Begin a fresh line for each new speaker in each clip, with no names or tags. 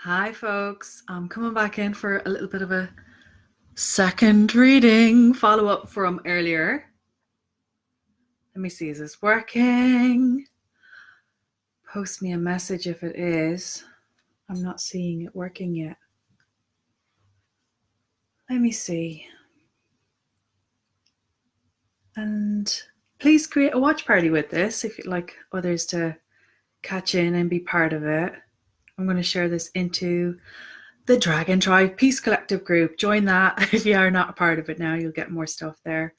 Hi folks, I'm coming back in for a little bit of a second reading follow-up from earlier. Let me see, is this working? Post me a message if it is. I'm not seeing it working yet. Let me see. And please create a watch party with this if you'd like others to catch in and be part of it. I'm going to share this into the Dragon Tribe Peace Collective group. Join that. If you are not a part of it now, you'll get more stuff there.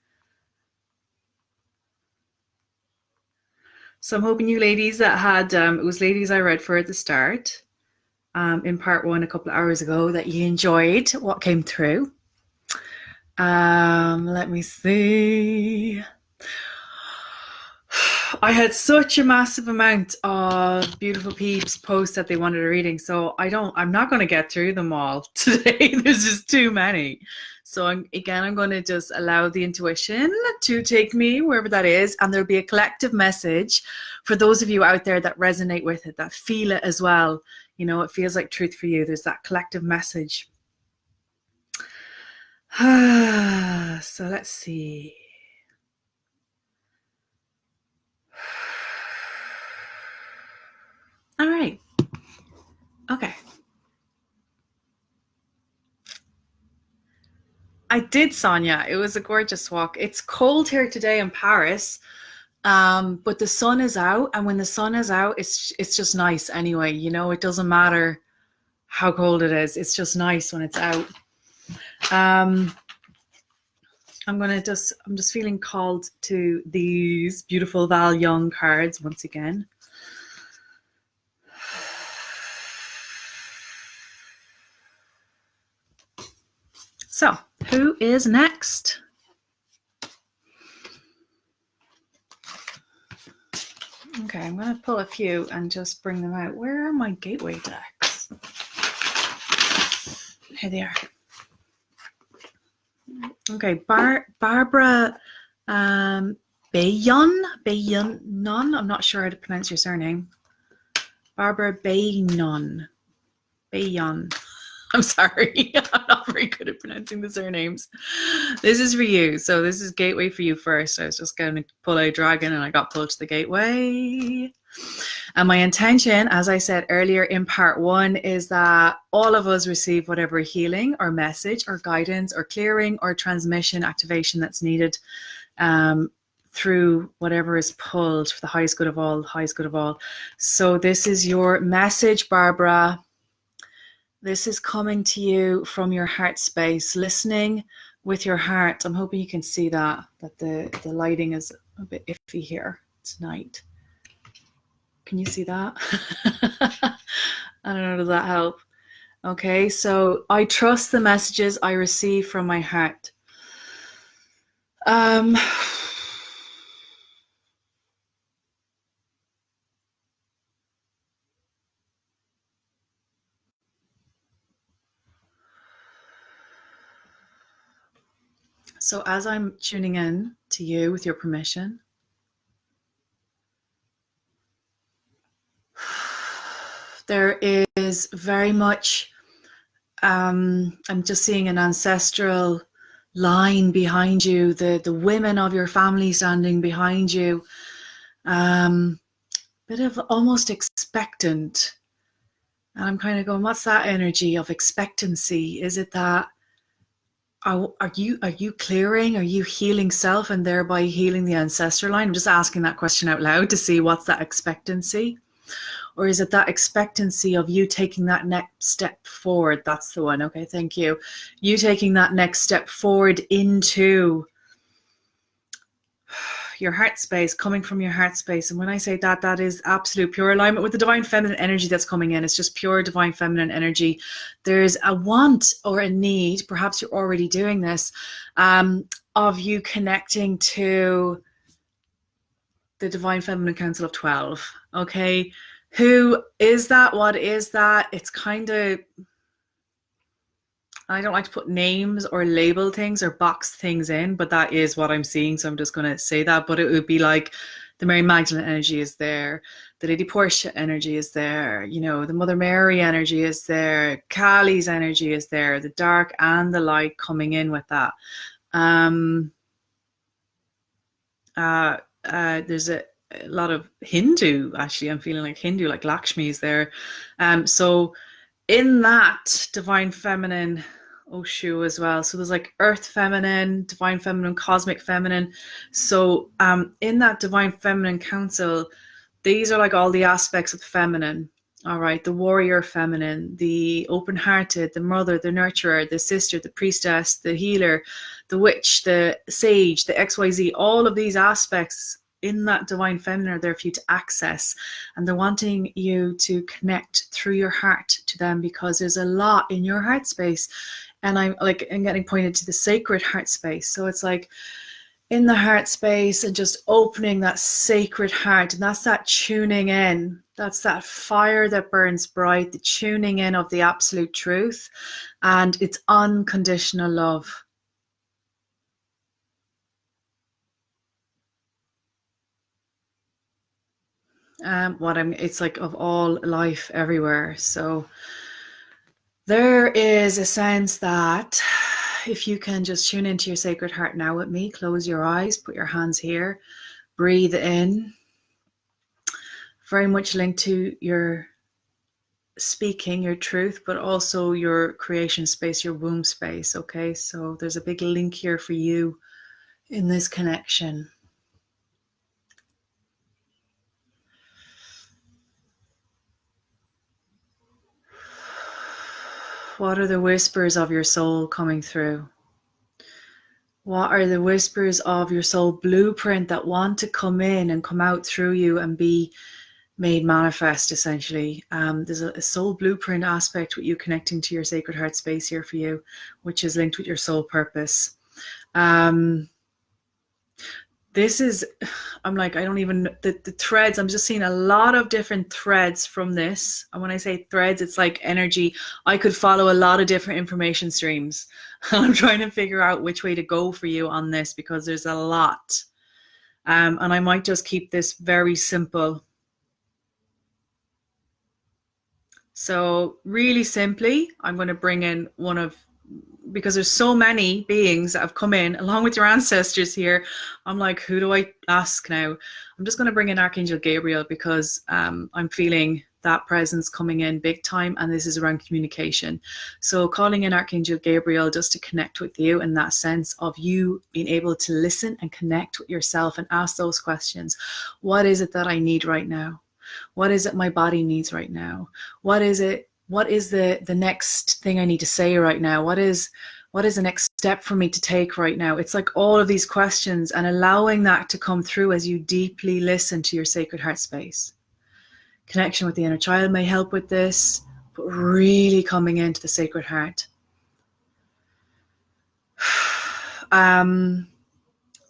So I'm hoping you ladies that had, it was ladies I read for at the start in part one a couple of hours ago, that you enjoyed what came through. Let me see. I had such a massive amount of beautiful peeps post that they wanted a reading, so I'm not going to get through them all today. There's just too many. So I'm going to just allow the intuition to take me wherever that is, and there'll be a collective message for those of you out there that resonate with it, that feel it as well. You know, it feels like truth for you. There's that collective message. So let's see. All right. Okay. I did, Sonia. It was a gorgeous walk. It's cold here today in Paris, but the sun is out, and when the sun is out, it's just nice anyway. You know, it doesn't matter how cold it is. It's just nice when it's out. I'm just feeling called to these beautiful Val Young cards once again. So, who is next? Okay, I'm going to pull a few and just bring them out. Where are my gateway decks? Here they are. Okay, Barbara Beynon. I'm not sure how to pronounce your surname. Barbara Beynon. I'm sorry. I'm not very good at pronouncing the surnames. This is for you. So this is gateway for you first. I was just going to pull a dragon and I got pulled to the gateway. And my intention, as I said earlier in part one, is that all of us receive whatever healing or message or guidance or clearing or transmission activation that's needed through whatever is pulled for the highest good of all, highest good of all. So this is your message, Barbara. This is coming to you from your heart space, listening with your heart. I'm hoping you can see that the lighting is a bit iffy here tonight. Can you see that? I don't know, does that help? Okay, so I trust the messages I receive from my heart. So as I'm tuning in to you with your permission, there is very much, I'm just seeing an ancestral line behind you, the women of your family standing behind you, bit of almost expectant. And I'm kind of going, what's that energy of expectancy? Is it that, are you clearing? Are you healing self and thereby healing the ancestral line? I'm just asking that question out loud to see what's that expectancy. Or is it that expectancy of you taking that next step forward? That's the one. Okay, thank you. You taking that next step forward into your heart space, coming from your heart space. And when I say that, that is absolute pure alignment with the divine feminine energy that's coming in. It's just pure divine feminine energy. There's a want or a need, perhaps you're already doing this, of you connecting to the divine feminine council of 12. Okay, who is that? What is that? It's kind of, I don't like to put names or label things or box things in, but that is what I'm seeing. So I'm just going to say that. But it would be like The Mary Magdalene energy is there. The Lady Portia energy is there. You know, the Mother Mary energy is there. Kali's energy is there. The dark and the light coming in with that. There's a lot of Hindu, actually. I'm feeling like Hindu, like Lakshmi is there. So in that divine feminine Oshu as well. So there's like earth feminine, divine feminine, cosmic feminine. So in that divine feminine council, these are like all the aspects of feminine. All right, the warrior feminine, the open-hearted, the mother, the nurturer, the sister, the priestess, the healer, the witch, the sage, the XYZ, all of these aspects in that divine feminine are there for you to access, and they're wanting you to connect through your heart to them, because there's a lot in your heart space. And I'm getting pointed to the sacred heart space. So it's like in the heart space and just opening that sacred heart, and that's that tuning in. That's that fire that burns bright, the tuning in of the absolute truth, and it's unconditional love. It's like of all life everywhere. So there is a sense that if you can just tune into your sacred heart now with me, close your eyes, put your hands here, breathe in, very much linked to your speaking, your truth, but also your creation space, your womb space. Okay, so there's a big link here for you in this connection. What are the whispers of your soul coming through? What are the whispers of your soul blueprint that want to come in and come out through you and be made manifest, essentially? There's a soul blueprint aspect with you connecting to your sacred heart space here for you, which is linked with your soul purpose. This is, I'm like, I don't even, the threads, I'm just seeing a lot of different threads from this. And when I say threads, it's like energy. I could follow a lot of different information streams. I'm trying to figure out which way to go for you on this, because there's a lot. And I might just keep this very simple. So really simply, I'm going to bring in one of, because there's so many beings that have come in along with your ancestors here. I'm like, who do I ask now? I'm just going to bring in Archangel Gabriel, because I'm feeling that presence coming in big time, and this is around communication. So calling in Archangel Gabriel just to connect with you in that sense of you being able to listen and connect with yourself and ask those questions. What is it that I need right now? What is it my body needs right now? What is it? What is the next thing I need to say right now? What is the next step for me to take right now? It's like all of these questions, and allowing that to come through as you deeply listen to your sacred heart space. Connection with the inner child may help with this, but really coming into the sacred heart. I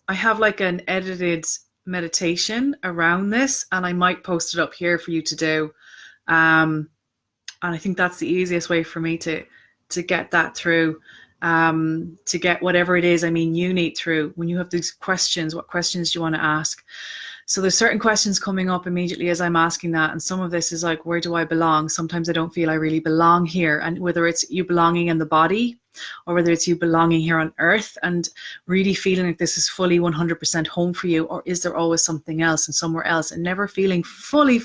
have like an edited meditation around this, and I might post it up here for you to do. And I think that's the easiest way for me to get that through, to get whatever it is, you need through. When you have these questions, what questions do you want to ask? So there's certain questions coming up immediately as I'm asking that. And some of this is like, where do I belong? Sometimes I don't feel I really belong here. And whether it's you belonging in the body, or whether it's you belonging here on earth and really feeling like this is fully 100% home for you, or is there always something else and somewhere else, and never feeling fully,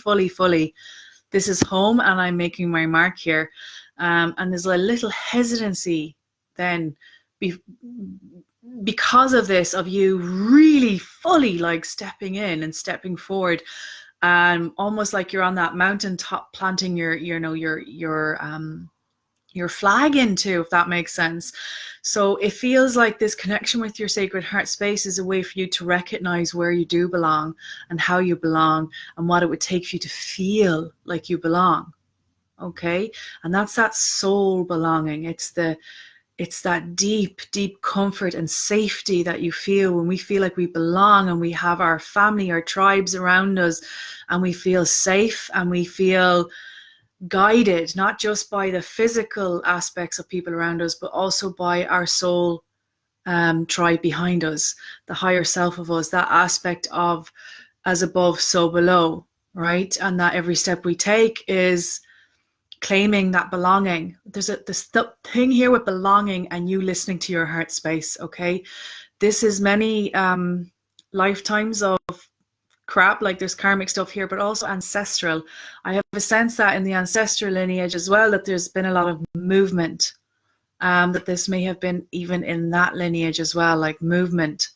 this is home and I'm making my mark here. And there's a little hesitancy then because of this, of you really fully like stepping in and stepping forward, almost like you're on that mountaintop planting your flag into, if that makes sense. So it feels like this connection with your sacred heart space is a way for you to recognize where you do belong and how you belong and what it would take for you to feel like you belong. Okay. And that's that soul belonging. It's that deep, deep comfort and safety that you feel when we feel like we belong and we have our family, our tribes around us, and we feel safe and we feel guided, not just by the physical aspects of people around us, but also by our soul tribe behind us, the higher self of us, that aspect of as above, so below, right? And that every step we take is claiming that belonging. There's this thing here with belonging and you listening to your heart space, okay? This is many lifetimes of crap, like there's karmic stuff here, but also ancestral. I have a sense that in the ancestral lineage as well, that there's been a lot of movement, that this may have been even in that lineage as well, like movement.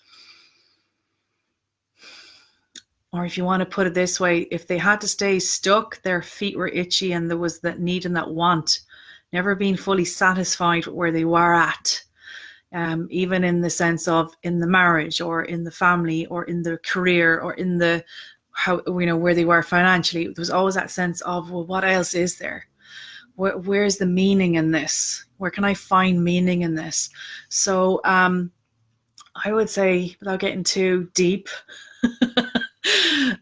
Or if you want to put it this way, if they had to stay stuck, their feet were itchy and there was that need and that want, never being fully satisfied with where they were at. Even in the sense of in the marriage or in the family or in the career or in the, how, you know, where they were financially. There was always that sense of, well, what else is there? Where's the meaning in this? Where can I find meaning in this? So I would say, without getting too deep,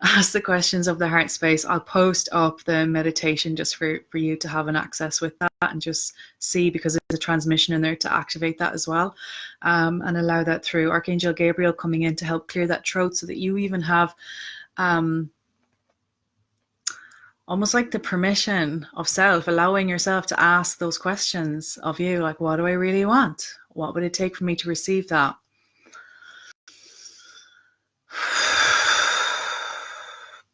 ask the questions of the heart space. I'll post up the meditation just for you to have an access with that and just see, because there's a transmission in there to activate that as well, and allow that through. Archangel Gabriel coming in to help clear that throat so that you even have almost like the permission of self, allowing yourself to ask those questions of you, like, what do I really want? What would it take for me to receive that?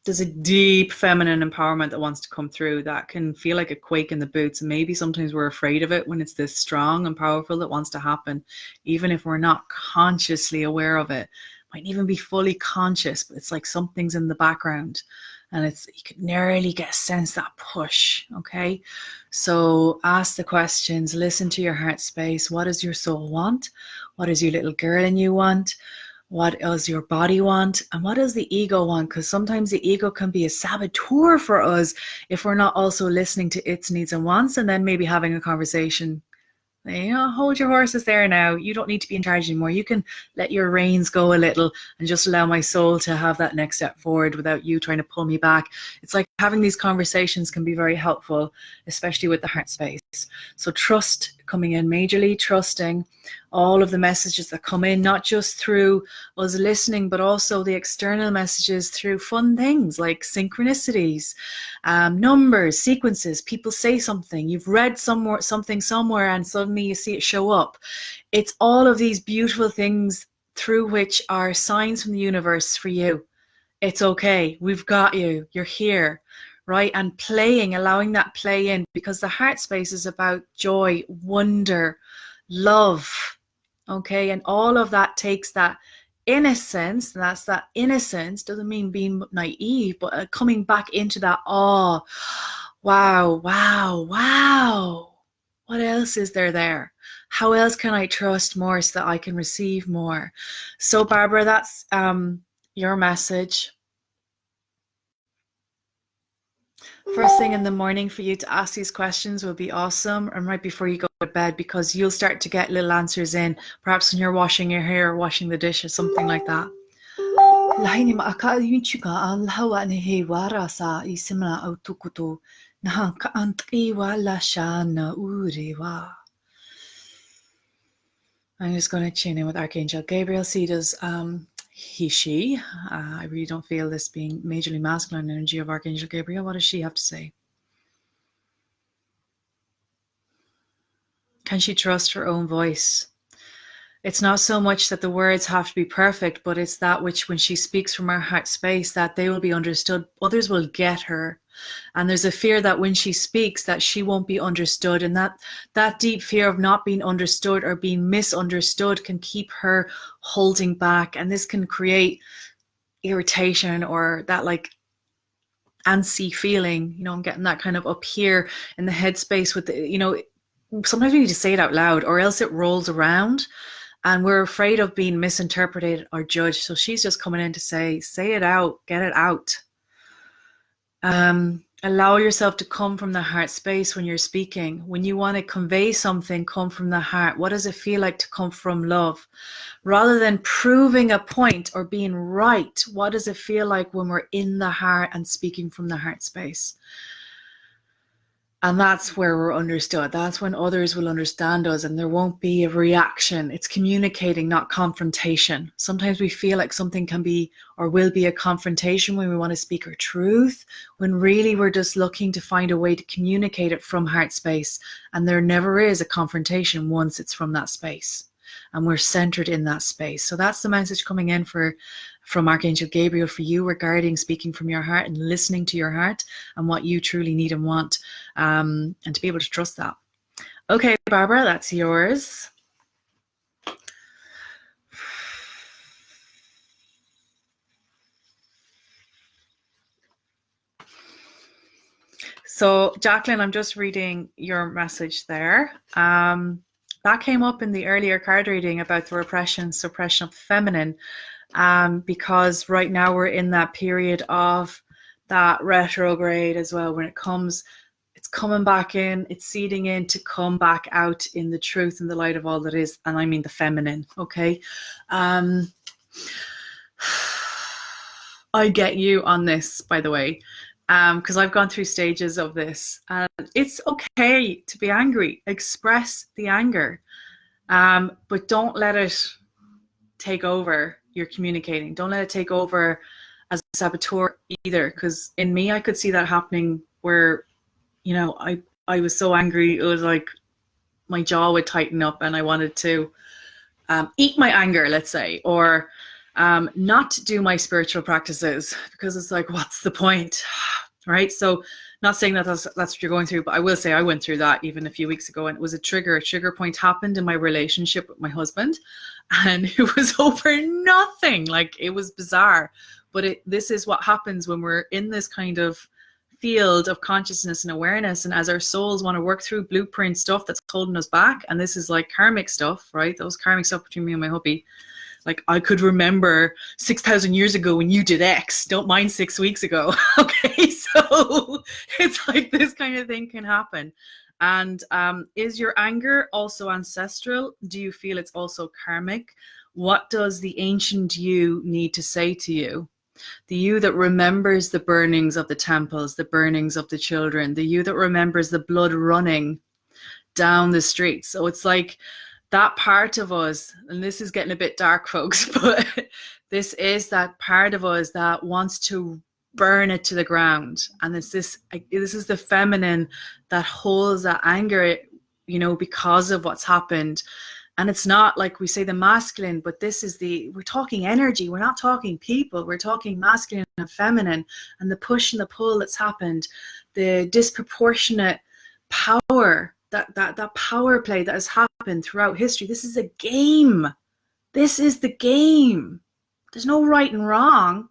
There's a deep feminine empowerment that wants to come through that can feel like a quake in the boots. And maybe sometimes we're afraid of it when it's this strong and powerful that wants to happen, even if we're not consciously aware of it. Might even be fully conscious, but it's like something's in the background and it's, you can nearly get a sense, that push. Okay. So ask the questions, listen to your heart space. What does your soul want? What does your little girl in you want? What does your body want? And what does the ego want? Because sometimes the ego can be a saboteur for us if we're not also listening to its needs and wants, and then maybe having a conversation. You know, hold your horses there now. You don't need to be in charge anymore. You can let your reins go a little and just allow my soul to have that next step forward without you trying to pull me back. It's like having these conversations can be very helpful, especially with the heart space. So trust coming in, majorly trusting all of the messages that come in, not just through us listening, but also the external messages through fun things like synchronicities, numbers, sequences. People say something, you've read something somewhere and suddenly you see it show up. It's all of these beautiful things through which are signs from the universe for you. It's okay. We've got you. You're here. Right? And playing, allowing that play in, because the heart space is about joy, wonder, love. Okay. And all of that takes that innocence. And that's that innocence. Doesn't mean being naive, but coming back into that awe. Wow, wow, wow. What else is there? How else can I trust more so that I can receive more? So Barbara, that's your message. First thing in the morning for you to ask these questions will be awesome, and right before you go to bed, because you'll start to get little answers in, perhaps when you're washing your hair or washing the dish or something like that. I'm just going to tune in with Archangel Gabriel. See, does he, she. I really don't feel this being majorly masculine energy of Archangel Gabriel. What does she have to say? Can she trust her own voice? It's not so much that the words have to be perfect, but it's that which, when she speaks from her heart space, that they will be understood. Others will get her. And there's a fear that when she speaks that she won't be understood, and that deep fear of not being understood or being misunderstood can keep her holding back, and this can create irritation or that like antsy feeling. You know, I'm getting that kind of up here in the headspace with the, you know, sometimes we need to say it out loud or else it rolls around and we're afraid of being misinterpreted or judged. So she's just coming in to say it out, get it out. Allow yourself to come from the heart space when you're speaking. When you want to convey something, come from the heart. What does it feel like to come from love? Rather than proving a point or being right, what does it feel like when we're in the heart and speaking from the heart space? And that's where we're understood. That's when others will understand us and there won't be a reaction. It's communicating, not confrontation. Sometimes we feel like something can be or will be a confrontation when we want to speak our truth, when really we're just looking to find a way to communicate it from heart space. And there never is a confrontation once it's from that space. And we're centered in that space. So that's the message coming in from Archangel Gabriel for you regarding speaking from your heart and listening to your heart and what you truly need and want, and to be able to trust that. Okay, Barbara, that's yours. So, Jacqueline, I'm just reading your message there. That came up in the earlier card reading about the repression, suppression of the feminine. Because right now we're in that period of that retrograde as well. When it comes, it's coming back in, it's seeding in to come back out in the truth and the light of all that is, and I mean the feminine, okay? I get you on this, by the way, because I've gone through stages of this, and it's okay to be angry. Express the anger, but don't let it take over your communicating. Don't let it take over as a saboteur either, because in me I could see that happening where, you know, I was so angry, it was like my jaw would tighten up and I wanted to eat my anger, let's say, or not do my spiritual practices, because it's like, what's the point, right? So not saying that that's what you're going through, but I will say I went through that even a few weeks ago, and it was a trigger point happened in my relationship with my husband, and it was over nothing. Like, it was bizarre, but this is what happens when we're in this kind of field of consciousness and awareness, and as our souls want to work through blueprint stuff that's holding us back, and this is like karmic stuff, right? Those karmic stuff between me and my hubby. Like, I could remember 6,000 years ago when you did X, don't mind 6 weeks ago. Okay, so it's like this kind of thing can happen. And is your anger also ancestral? Do you feel it's also karmic? What does the ancient you need to say to you? The you that remembers the burnings of the temples, the burnings of the children, the you that remembers the blood running down the streets. So it's like that part of us, and this is getting a bit dark, folks, but this is that part of us that wants to burn it to the ground. And this is the feminine that holds that anger, you know, because of what's happened. And it's not like we say the masculine, but this is we're talking energy. We're not talking people. We're talking masculine and feminine, and the push and the pull that's happened, the disproportionate power, that power play that has happened throughout history. This is a game. This is the game. There's no right and wrong.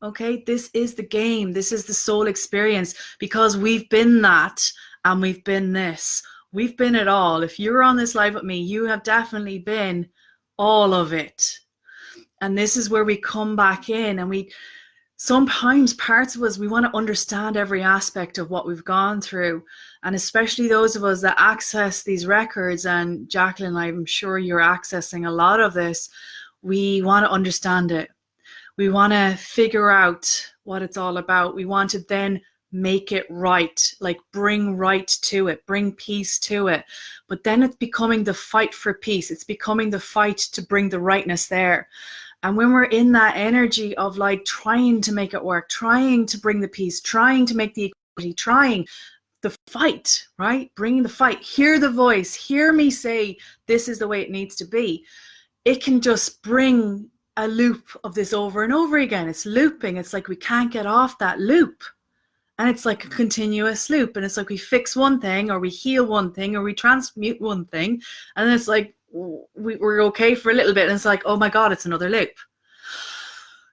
Okay, this is the game. This is the soul experience, because we've been that and we've been this. We've been it all. If you're on this live with me, you have definitely been all of it. And this is where we come back in, and sometimes parts of us, we want to understand every aspect of what we've gone through. And especially those of us that access these records, and Jacqueline, I'm sure you're accessing a lot of this, we want to understand it. We want to figure out what it's all about. We want to then make it right, like bring right to it, bring peace to it. But then it's becoming the fight for peace. It's becoming the fight to bring the rightness there. And when we're in that energy of like trying to make it work, trying to bring the peace, trying to make the equality, trying the fight, right? Bringing the fight, hear the voice, hear me say, this is the way it needs to be. It can just bring a loop of this over and over again. It's looping. It's like we can't get off that loop. And it's like a continuous loop. And it's like we fix one thing, or we heal one thing, or we transmute one thing. And then it's like we're okay for a little bit. And it's like, oh my God, it's another loop.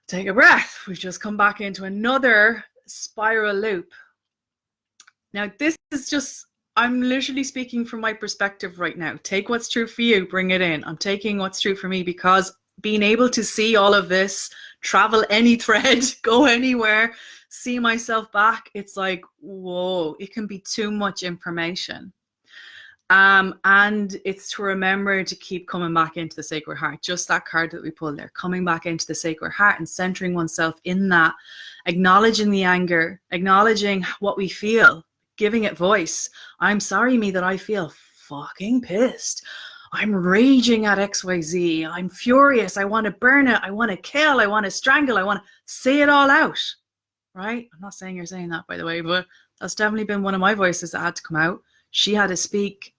Take a breath. We've just come back into another spiral loop. Now, this is just, I'm literally speaking from my perspective right now. Take what's true for you, bring it in. I'm taking what's true for me, because being able to see all of this, travel any thread, go anywhere, see myself back, it's like, whoa, it can be too much information. And it's to remember to keep coming back into the sacred heart. Just that card that we pulled there, coming back into the sacred heart and centering oneself in that, acknowledging the anger, acknowledging what we feel. giving it voice. I'm sorry, me, that I feel fucking pissed. I'm raging at XYZ. I'm furious. I want to burn it. I want to kill. I want to strangle. I want to say it all out. Right? I'm not saying you're saying that, by the way, but that's definitely been one of my voices that had to come out. She had to speak.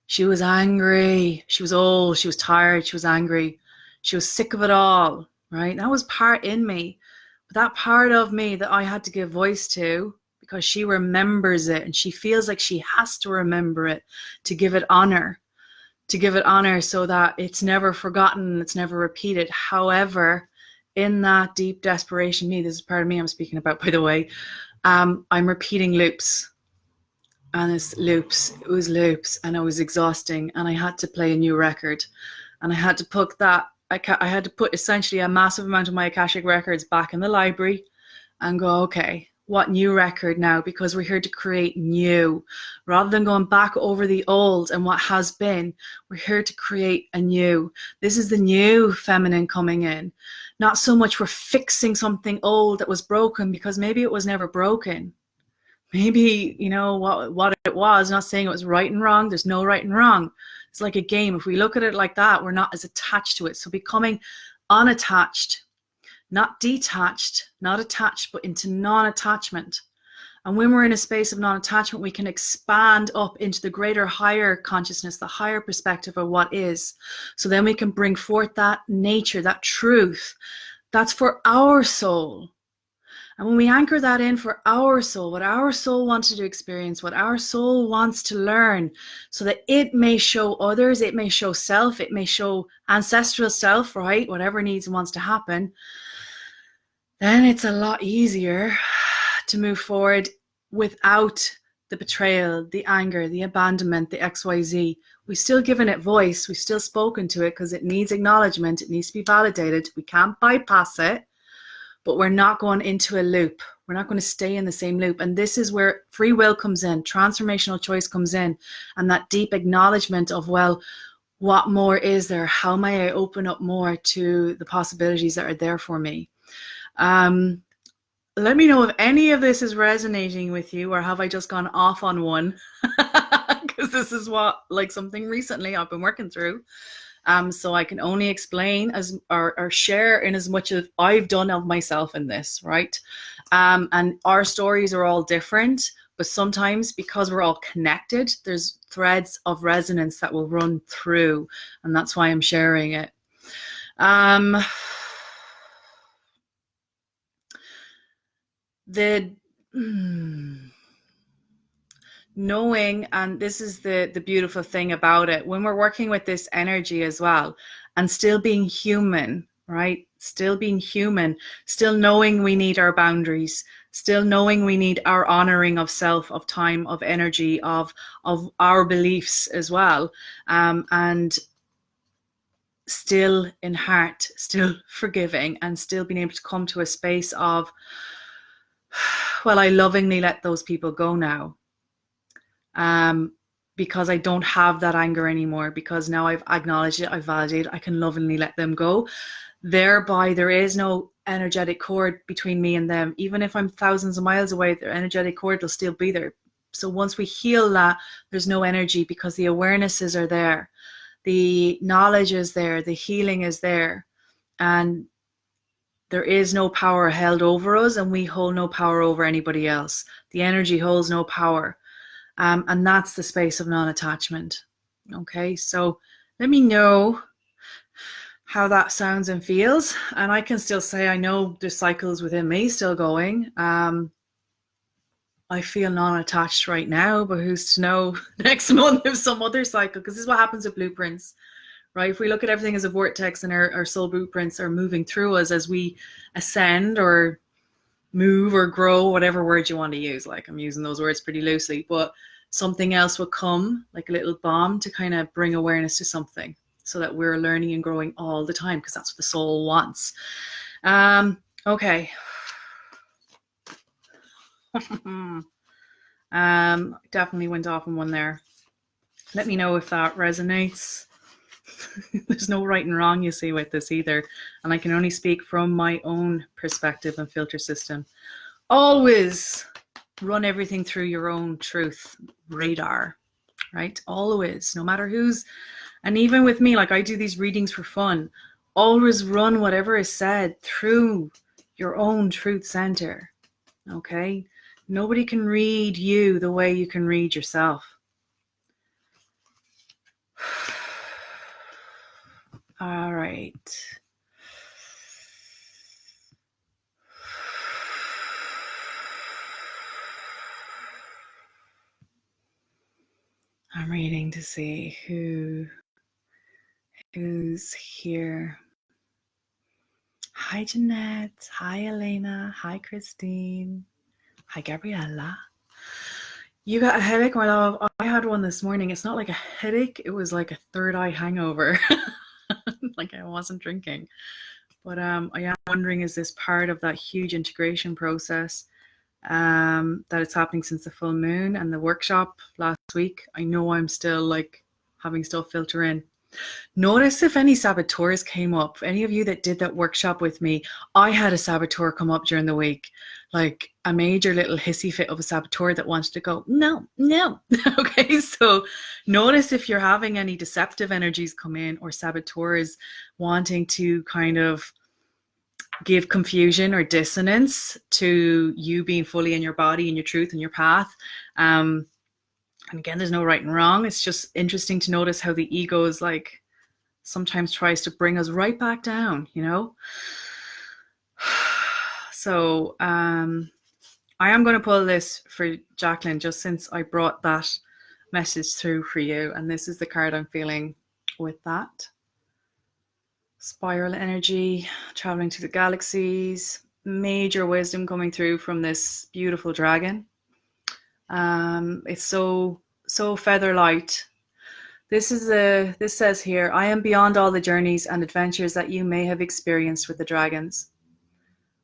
She was angry. She was old. She was tired. She was angry. She was sick of it all. Right? That was part in me. But that part of me that I had to give voice to, because she remembers it and she feels like she has to remember it to give it honor. To give it honor so that it's never forgotten, it's never repeated. However, in that deep desperation, this is part of me I'm speaking about, by the way, I'm repeating loops. And it was loops, and it was exhausting. And I had to play a new record. And I had to put I had to put essentially a massive amount of my Akashic records back in the library and go, okay, what new record now? Because we're here to create new. Rather than going back over the old and what has been, we're here to create a new. This is the new feminine coming in. Not so much we're fixing something old that was broken, because maybe it was never broken. Maybe, what it was, not saying it was right and wrong. There's no right and wrong. It's like a game. If we look at it like that, we're not as attached to it. So becoming unattached, not detached, not attached, but into non-attachment. And when we're in a space of non-attachment, we can expand up into the greater, higher consciousness, the higher perspective of what is. So then we can bring forth that nature, that truth, that's for our soul. And when we anchor that in for our soul, what our soul wants to experience, what our soul wants to learn, so that it may show others, it may show self, it may show ancestral self, right? Whatever needs and wants to happen, then it's a lot easier to move forward without the betrayal, the anger, the abandonment, the XYZ. We've still given it voice. We've still spoken to it because it needs acknowledgement. It needs to be validated. We can't bypass it, but we're not going into a loop. We're not going to stay in the same loop. And this is where free will comes in, transformational choice comes in, and that deep acknowledgement of, well, what more is there? How may I open up more to the possibilities that are there for me? Let me know if any of this is resonating with you, or have I just gone off on one? Because this is something recently I've been working through. So I can only explain or share in as much as I've done of myself in this, right? And our stories are all different, but sometimes because we're all connected, there's threads of resonance that will run through, and that's why I'm sharing it. Knowing, and this is the beautiful thing about it, when we're working with this energy as well, and still being human, right? Still being human, still knowing we need our boundaries, still knowing we need our honoring of self, of time, of energy, of our beliefs as well, and still in heart, still forgiving, and still being able to come to a space of, well, I lovingly let those people go now. Because I don't have that anger anymore, because now I've acknowledged it, I've validated, I can lovingly let them go. Thereby, there is no energetic cord between me and them. Even if I'm thousands of miles away, their energetic cord will still be there. So once we heal that, there's no energy, because the awarenesses are there. The knowledge is there. The healing is there. And there is no power held over us, and we hold no power over anybody else. The energy holds no power. And that's the space of non-attachment. Okay, so let me know how that sounds and feels. And I can still say, I know there's cycles within me still going. I feel non-attached right now, but who's to know next month if some other cycle, because this is what happens with blueprints, right? If we look at everything as a vortex, and our soul blueprints are moving through us as we ascend or move or grow, whatever word you want to use. Like, I'm using those words pretty loosely, but something else will come, like a little bomb, to kind of bring awareness to something, so that we're learning and growing all the time, because that's what the soul wants. Okay. Definitely went off on one there. Let me know if that resonates. There's no right and wrong, you see, with this either. And I can only speak from my own perspective and filter system. Always run everything through your own truth radar, right? Always, no matter who's, and even with me, like I do these readings for fun, always run whatever is said through your own truth center, okay? Nobody can read you the way you can read yourself. All right. I'm reading to see who's here. Hi, Jeanette. Hi, Elena. Hi, Christine. Hi, Gabriella. You got a headache, my love? I had one this morning. It's not like a headache. It was like a third eye hangover. Like I wasn't drinking. But I am wondering, is this part of that huge integration process that it's happening since the full moon and the workshop last week? I know I'm still like having stuff filter in. Notice if any saboteurs came up. Any of you that did that workshop with me, I had a saboteur come up during the week, like a major little hissy fit of a saboteur that wanted to go, no. Okay, so notice if you're having any deceptive energies come in or saboteurs wanting to kind of give confusion or dissonance to you being fully in your body and your truth and your path. And again, there's no right and wrong. It's just interesting to notice how the ego is like sometimes tries to bring us right back down, you know? So I am going to pull this for Jacqueline just since I brought that message through for you. And this is the card I'm feeling with that. Spiral energy, traveling through the galaxies, major wisdom coming through from this beautiful dragon. It's so feather light. This says here, I am beyond all the journeys and adventures that you may have experienced with the dragons.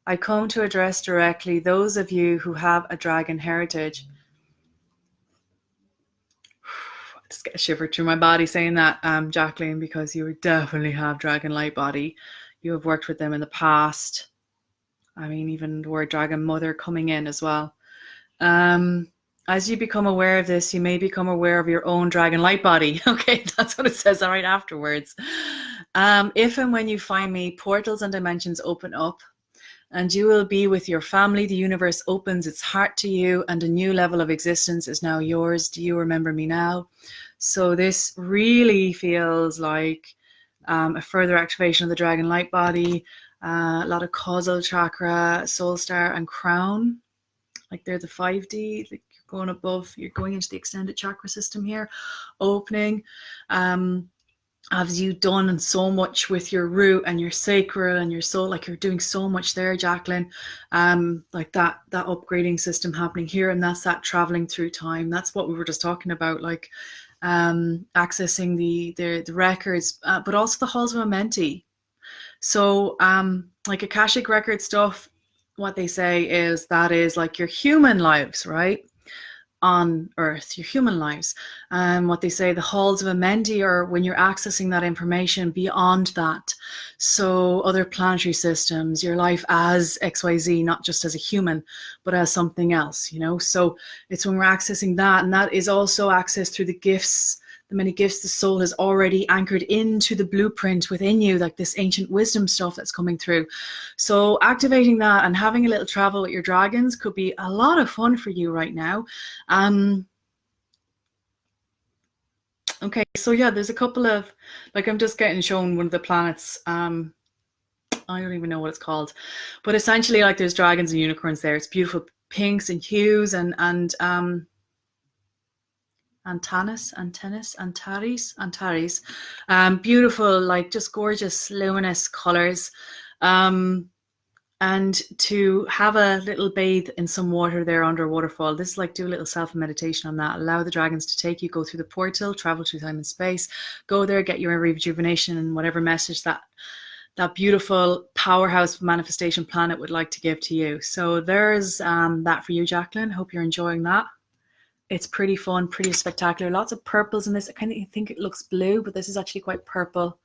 I come to address directly those of you who have a dragon heritage. I just get a shiver through my body saying that, Jacqueline, because you definitely have dragon light body. You have worked with them in the past. I mean, even the word dragon mother coming in as well. As you become aware of this, you may become aware of your own dragon light body. Okay, that's what it says right afterwards. If and when you find me, portals and dimensions open up and you will be with your family. The universe opens its heart to you and a new level of existence is now yours. Do you remember me now? So this really feels like a further activation of the dragon light body, a lot of causal chakra, soul star and crown. Like they're the 5D, like you're going above, you're going into the extended chakra system here, opening. As you've done so much with your root and your sacral and your soul, like you're doing so much there, Jacqueline. Like that upgrading system happening here, and that's that traveling through time. That's what we were just talking about, like accessing the records, but also the halls of Amenti. So like Akashic record stuff, what they say is that is like your human lives, right? On Earth, your human lives. What they say, the halls of Amenti are when you're accessing that information beyond that. So other planetary systems, your life as XYZ, not just as a human, but as something else, you know? So it's when we're accessing that, and that is also accessed through the gifts, the many gifts the soul has already anchored into the blueprint within you, like this ancient wisdom stuff that's coming through. So activating that and having a little travel with your dragons could be a lot of fun for you right now. Okay, so yeah, there's a couple of, like I'm just getting shown one of the planets. I don't even know what it's called, but essentially like there's dragons and unicorns there. It's beautiful pinks and hues and Antares, beautiful, like just gorgeous, luminous colors. And to have a little bathe in some water there under a waterfall. This is like do a little self-meditation on that. Allow the dragons to take you, go through the portal, travel through time and space, go there, get your rejuvenation and whatever message that beautiful powerhouse manifestation planet would like to give to you. So there's that for you, Jacqueline. Hope you're enjoying that. It's pretty fun, pretty spectacular. Lots of purples in this. I kind of think it looks blue, but this is actually quite purple.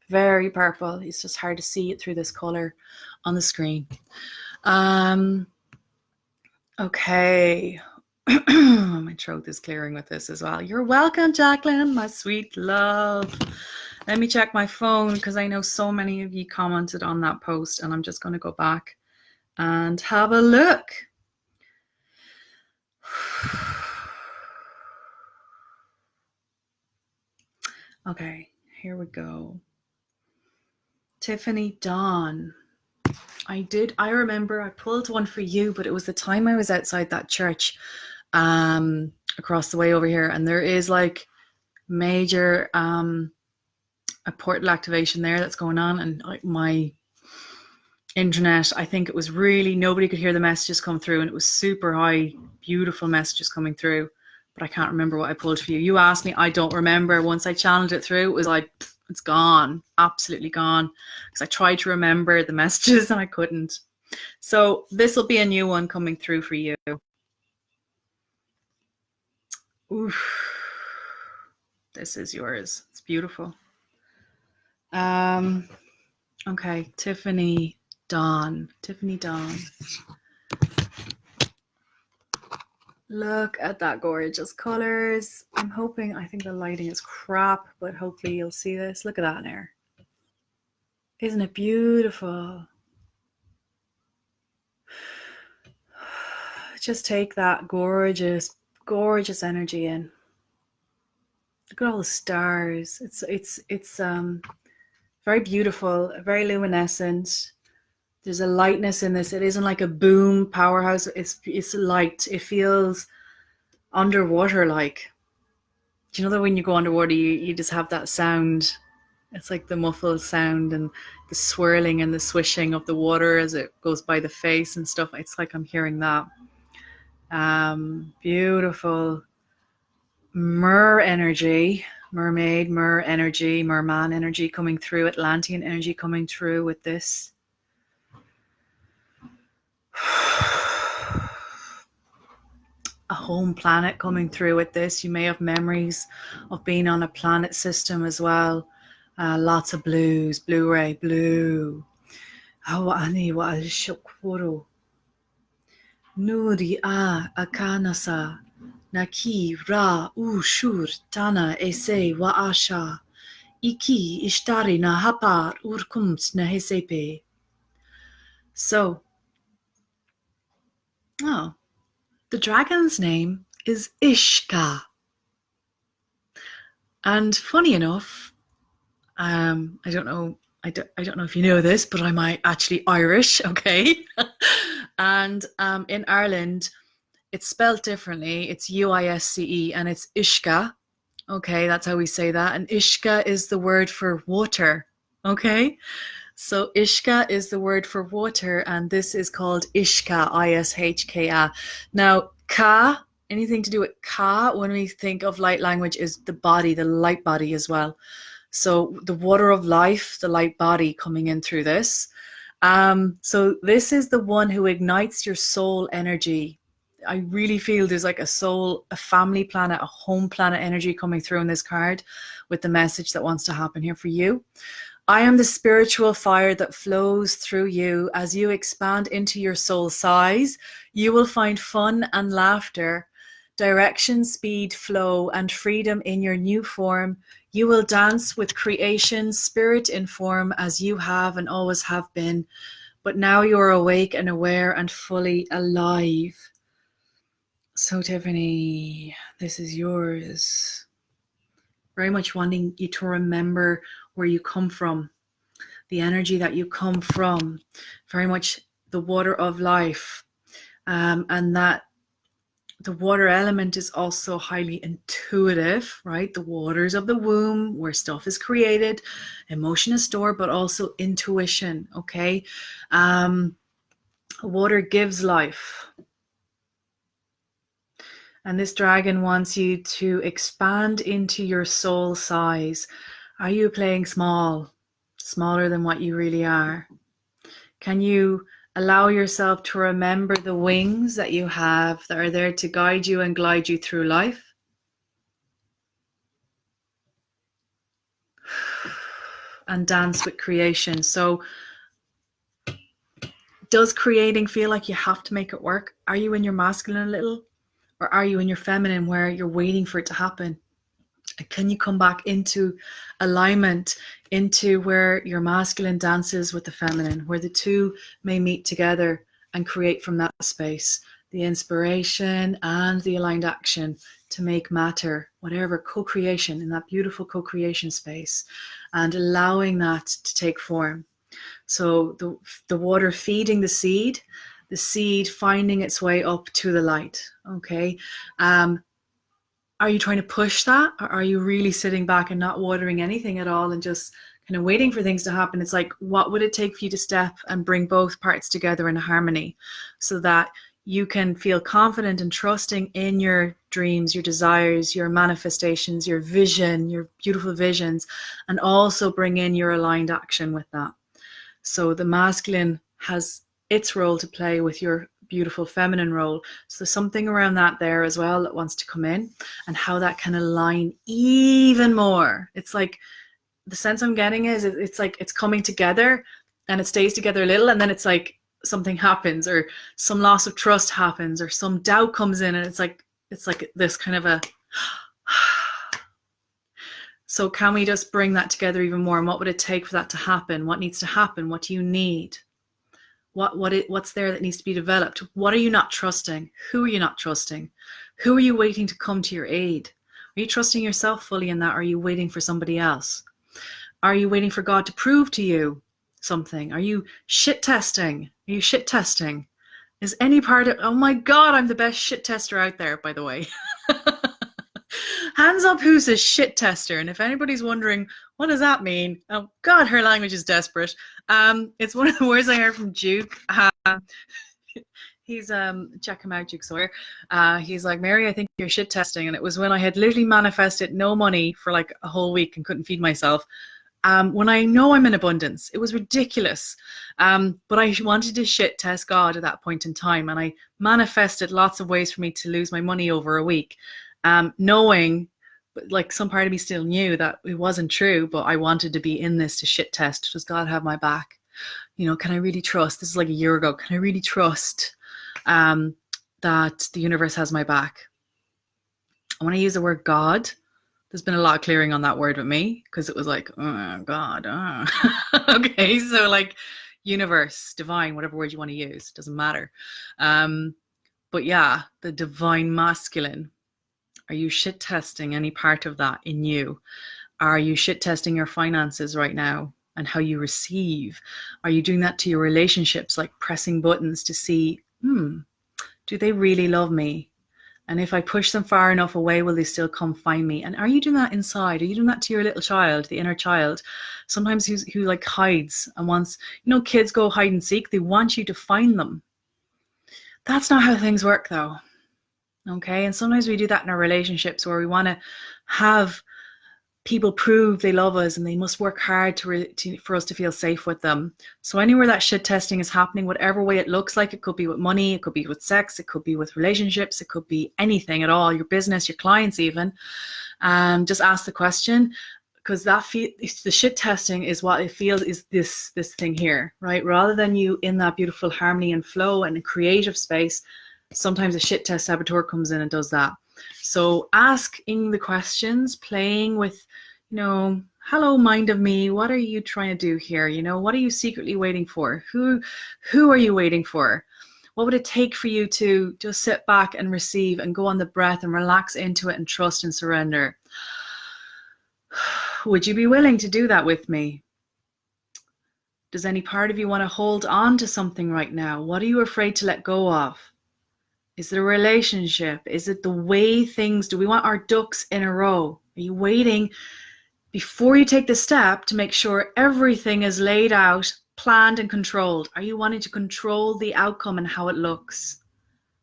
Very purple. It's just hard to see it through this color on the screen. Okay. My throat is clearing with this as well. You're welcome, Jacqueline, my sweet love. Let me check my phone because I know so many of you commented on that post, and I'm just going to go back and have a look. Okay, here we go. Tiffany Dawn. I remember I pulled one for you, but it was the time I was outside that church across the way over here, and there is like major a portal activation there that's going on, and like my internet, I think it was really, nobody could hear the messages come through, and it was super high, beautiful messages coming through, but I can't remember what I pulled for you. You asked me, I don't remember. Once I channeled it through, it was like, it's gone, absolutely gone, because I tried to remember the messages and I couldn't. So this will be a new one coming through for you. Oof. This is yours. It's beautiful. Okay, Tiffany Dawn. Tiffany Dawn. Look at that gorgeous colors. I'm hoping, I think the lighting is crap, but hopefully you'll see this. Look at that in there. Isn't it beautiful? Just take that gorgeous, gorgeous energy in. Look at all the stars. It's very beautiful, very luminescent. There's a lightness in this. It isn't like a boom powerhouse. It's light. It feels underwater like. Do you know that when you go underwater, you just have that sound? It's like the muffled sound and the swirling and the swishing of the water as it goes by the face and stuff. It's like I'm hearing that. Beautiful mer energy, mermaid, mer energy, merman energy coming through, Atlantean energy coming through with this. A home planet coming through with this. You may have memories of being on a planet system as well. Lots of blues, Blu-ray, blue. Hawani wa al-shukuru. Nuri a akanasa. Naki ra ushur tana ese wa asha. Iki ishtari na hapar urkumt na hesepe. So, the dragon's name is ISHKA. And funny enough, I don't know if you know this, but I'm actually Irish, okay? And in Ireland, it's spelled differently. It's UISCE and it's ISHKA. Okay, that's how we say that. And ISHKA is the word for water. Okay, so ISHKA is the word for water, and this is called ISHKA, ISHKA. Now, Ka, anything to do with Ka, when we think of light language, is the body, the light body as well. So the water of life, the light body coming in through this. So this is the one who ignites your soul energy. I really feel there's like a soul, a family planet, a home planet energy coming through in this card with the message that wants to happen here for you. I am the spiritual fire that flows through you. As you expand into your soul size, you will find fun and laughter, direction, speed, flow, and freedom in your new form. You will dance with creation, spirit in form, as you have and always have been. But now you are awake and aware and fully alive. So, Tiffany, this is yours. Very much wanting you to remember where you come from, the energy that you come from, very much the water of life, and that the water element is also highly intuitive, right? The waters of the womb, where stuff is created, emotion is stored, but also intuition, okay? Water gives life. And this dragon wants you to expand into your soul size. Are you playing small, smaller than what you really are? Can you allow yourself to remember the wings that you have that are there to guide you and glide you through life? And dance with creation. So Does creating feel like you have to make it work? Are you in your masculine a little? Or are you in your feminine where you're waiting for it to happen? And can you come back into alignment, into where your masculine dances with the feminine, where the two may meet together and create from that space the inspiration and the aligned action to make matter, whatever, co-creation, in that beautiful co-creation space, and allowing that to take form. So the water feeding the seed finding its way up to the light. Okay. Are you trying to push that, or are you really sitting back and not watering anything at all and just kind of waiting for things to happen? It's like, what would it take for you to step and bring both parts together in harmony so that you can feel confident and trusting in your dreams, your desires, your manifestations, your vision, your beautiful visions, and also bring in your aligned action with that. So the masculine has its role to play with your beautiful feminine role. So there's something around that there as well that wants to come in, and how that can align even more. It's like, the sense I'm getting is it's like it's coming together and it stays together a little, and then it's like something happens, or some loss of trust happens, or some doubt comes in, and it's like this kind of a so can we just bring that together even more? And what would it take for that to happen? What needs to happen? What do you need? What's there that needs to be developed? What are you not trusting? Who are you not trusting? Who are you waiting to come to your aid? Are you trusting yourself fully in that? Or are you waiting for somebody else? Are you waiting for God to prove to you something? Are you shit testing? Are you shit testing? Is any part of, oh my God, I'm the best shit tester out there, by the way. Hands up who's a shit tester. And if anybody's wondering, what does that mean? Oh God, her language is desperate. It's one of the words I heard from Duke. He's check him out, Duke Sawyer. He's like, Mary, I think you're shit testing. And it was when I had literally manifested no money for like a whole week and couldn't feed myself. When I know I'm in abundance. It was ridiculous. But I wanted to shit test God at that point in time. And I manifested lots of ways for me to lose my money over a week. Knowing, but like some part of me still knew that it wasn't true, but I wanted to be in this to shit test. Does God have my back? You know, can I really trust? This is like a year ago. Can I really trust that the universe has my back? And when I use the word God, there's been a lot of clearing on that word with me, because it was like, oh, God. Okay, so like universe, divine, whatever word you want to use, doesn't matter. But yeah, the divine masculine. Are you shit testing any part of that in you? Are you shit testing your finances right now and how you receive? Are you doing that to your relationships, like pressing buttons to see, do they really love me? And if I push them far enough away, will they still come find me? And are you doing that inside? Are you doing that to your little child, the inner child? Sometimes who like hides and wants, you know, kids go hide and seek. They want you to find them. That's not how things work though. Okay. And sometimes we do that in our relationships, where we want to have people prove they love us and they must work hard for us to feel safe with them. So anywhere that shit testing is happening, whatever way it looks like, it could be with money, it could be with sex, it could be with relationships, it could be anything at all, your business, your clients even. Just ask the question, because the shit testing is what it feels is this thing here, right? Rather than you in that beautiful harmony and flow and a creative space, sometimes a shit test saboteur comes in and does that. So asking the questions, playing with, you know, hello, mind of me, what are you trying to do here? You know, what are you secretly waiting for? Who are you waiting for? What would it take for you to just sit back and receive and go on the breath and relax into it and trust and surrender? Would you be willing to do that with me? Does any part of you want to hold on to something right now? What are you afraid to let go of? Is it a relationship? Is it the way things, do we want our ducks in a row? Are you waiting before you take the step to make sure everything is laid out, planned and controlled? Are you wanting to control the outcome and how it looks?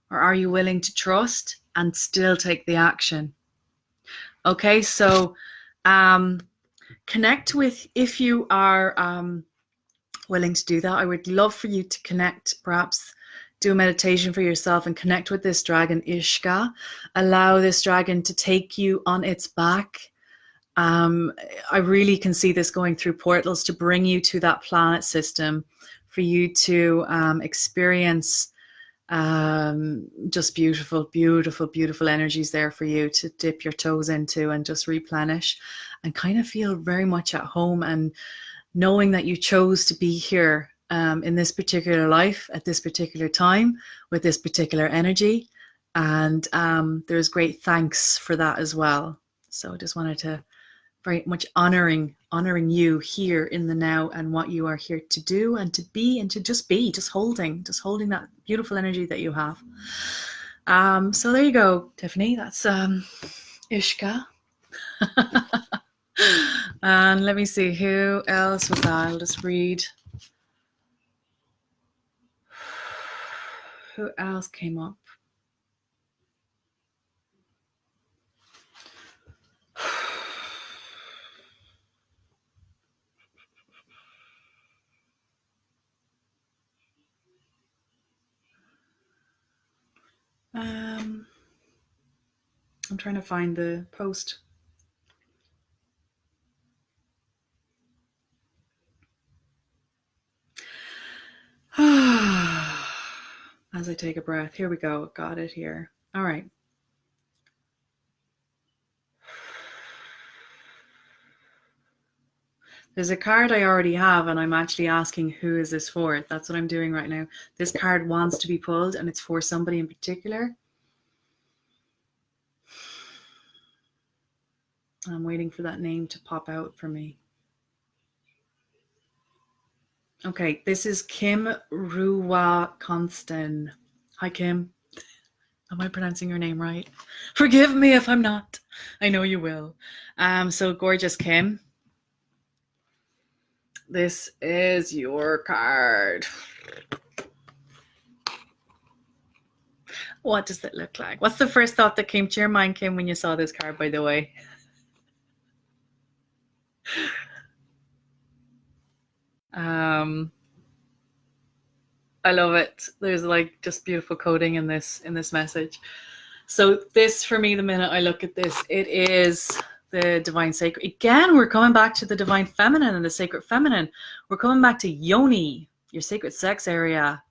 Or are you willing to trust and still take the action? Okay, so connect with, if you are willing to do that, I would love for you to connect, perhaps do a meditation for yourself and connect with this dragon, ISHKA. Allow this dragon to take you on its back. I really can see this going through portals to bring you to that planet system for you to experience just beautiful, beautiful, beautiful energies there for you to dip your toes into and just replenish and kind of feel very much at home, and knowing that you chose to be here in this particular life at this particular time with this particular energy. And there's great thanks for that as well. So I just wanted to very much honoring you here in the now and what you are here to do and to be and to just be, just holding that beautiful energy that you have. So there you go, Tiffany. That's ISHKA. And let me see, who else was that? I'll just read. Who else came up? I'm trying to find the post. As I take a breath, here we go. Got it here. All right. There's a card I already have, and I'm actually asking, who is this for? That's what I'm doing right now. This card wants to be pulled, and it's for somebody in particular. I'm waiting for that name to pop out for me. Okay, this is Kim Ruwa Konsten. Hi, Kim. Am I pronouncing your name right? Forgive me if I'm not. I know you will. So gorgeous, Kim. This is your card. What does it look like? What's the first thought that came to your mind, Kim, when you saw this card, by the way? I love it. There's like just beautiful coding in this message. So this, for me, the minute I look at this, it is the divine sacred. Again, we're coming back to the divine feminine and the sacred feminine. We're coming back to yoni, your sacred sex area,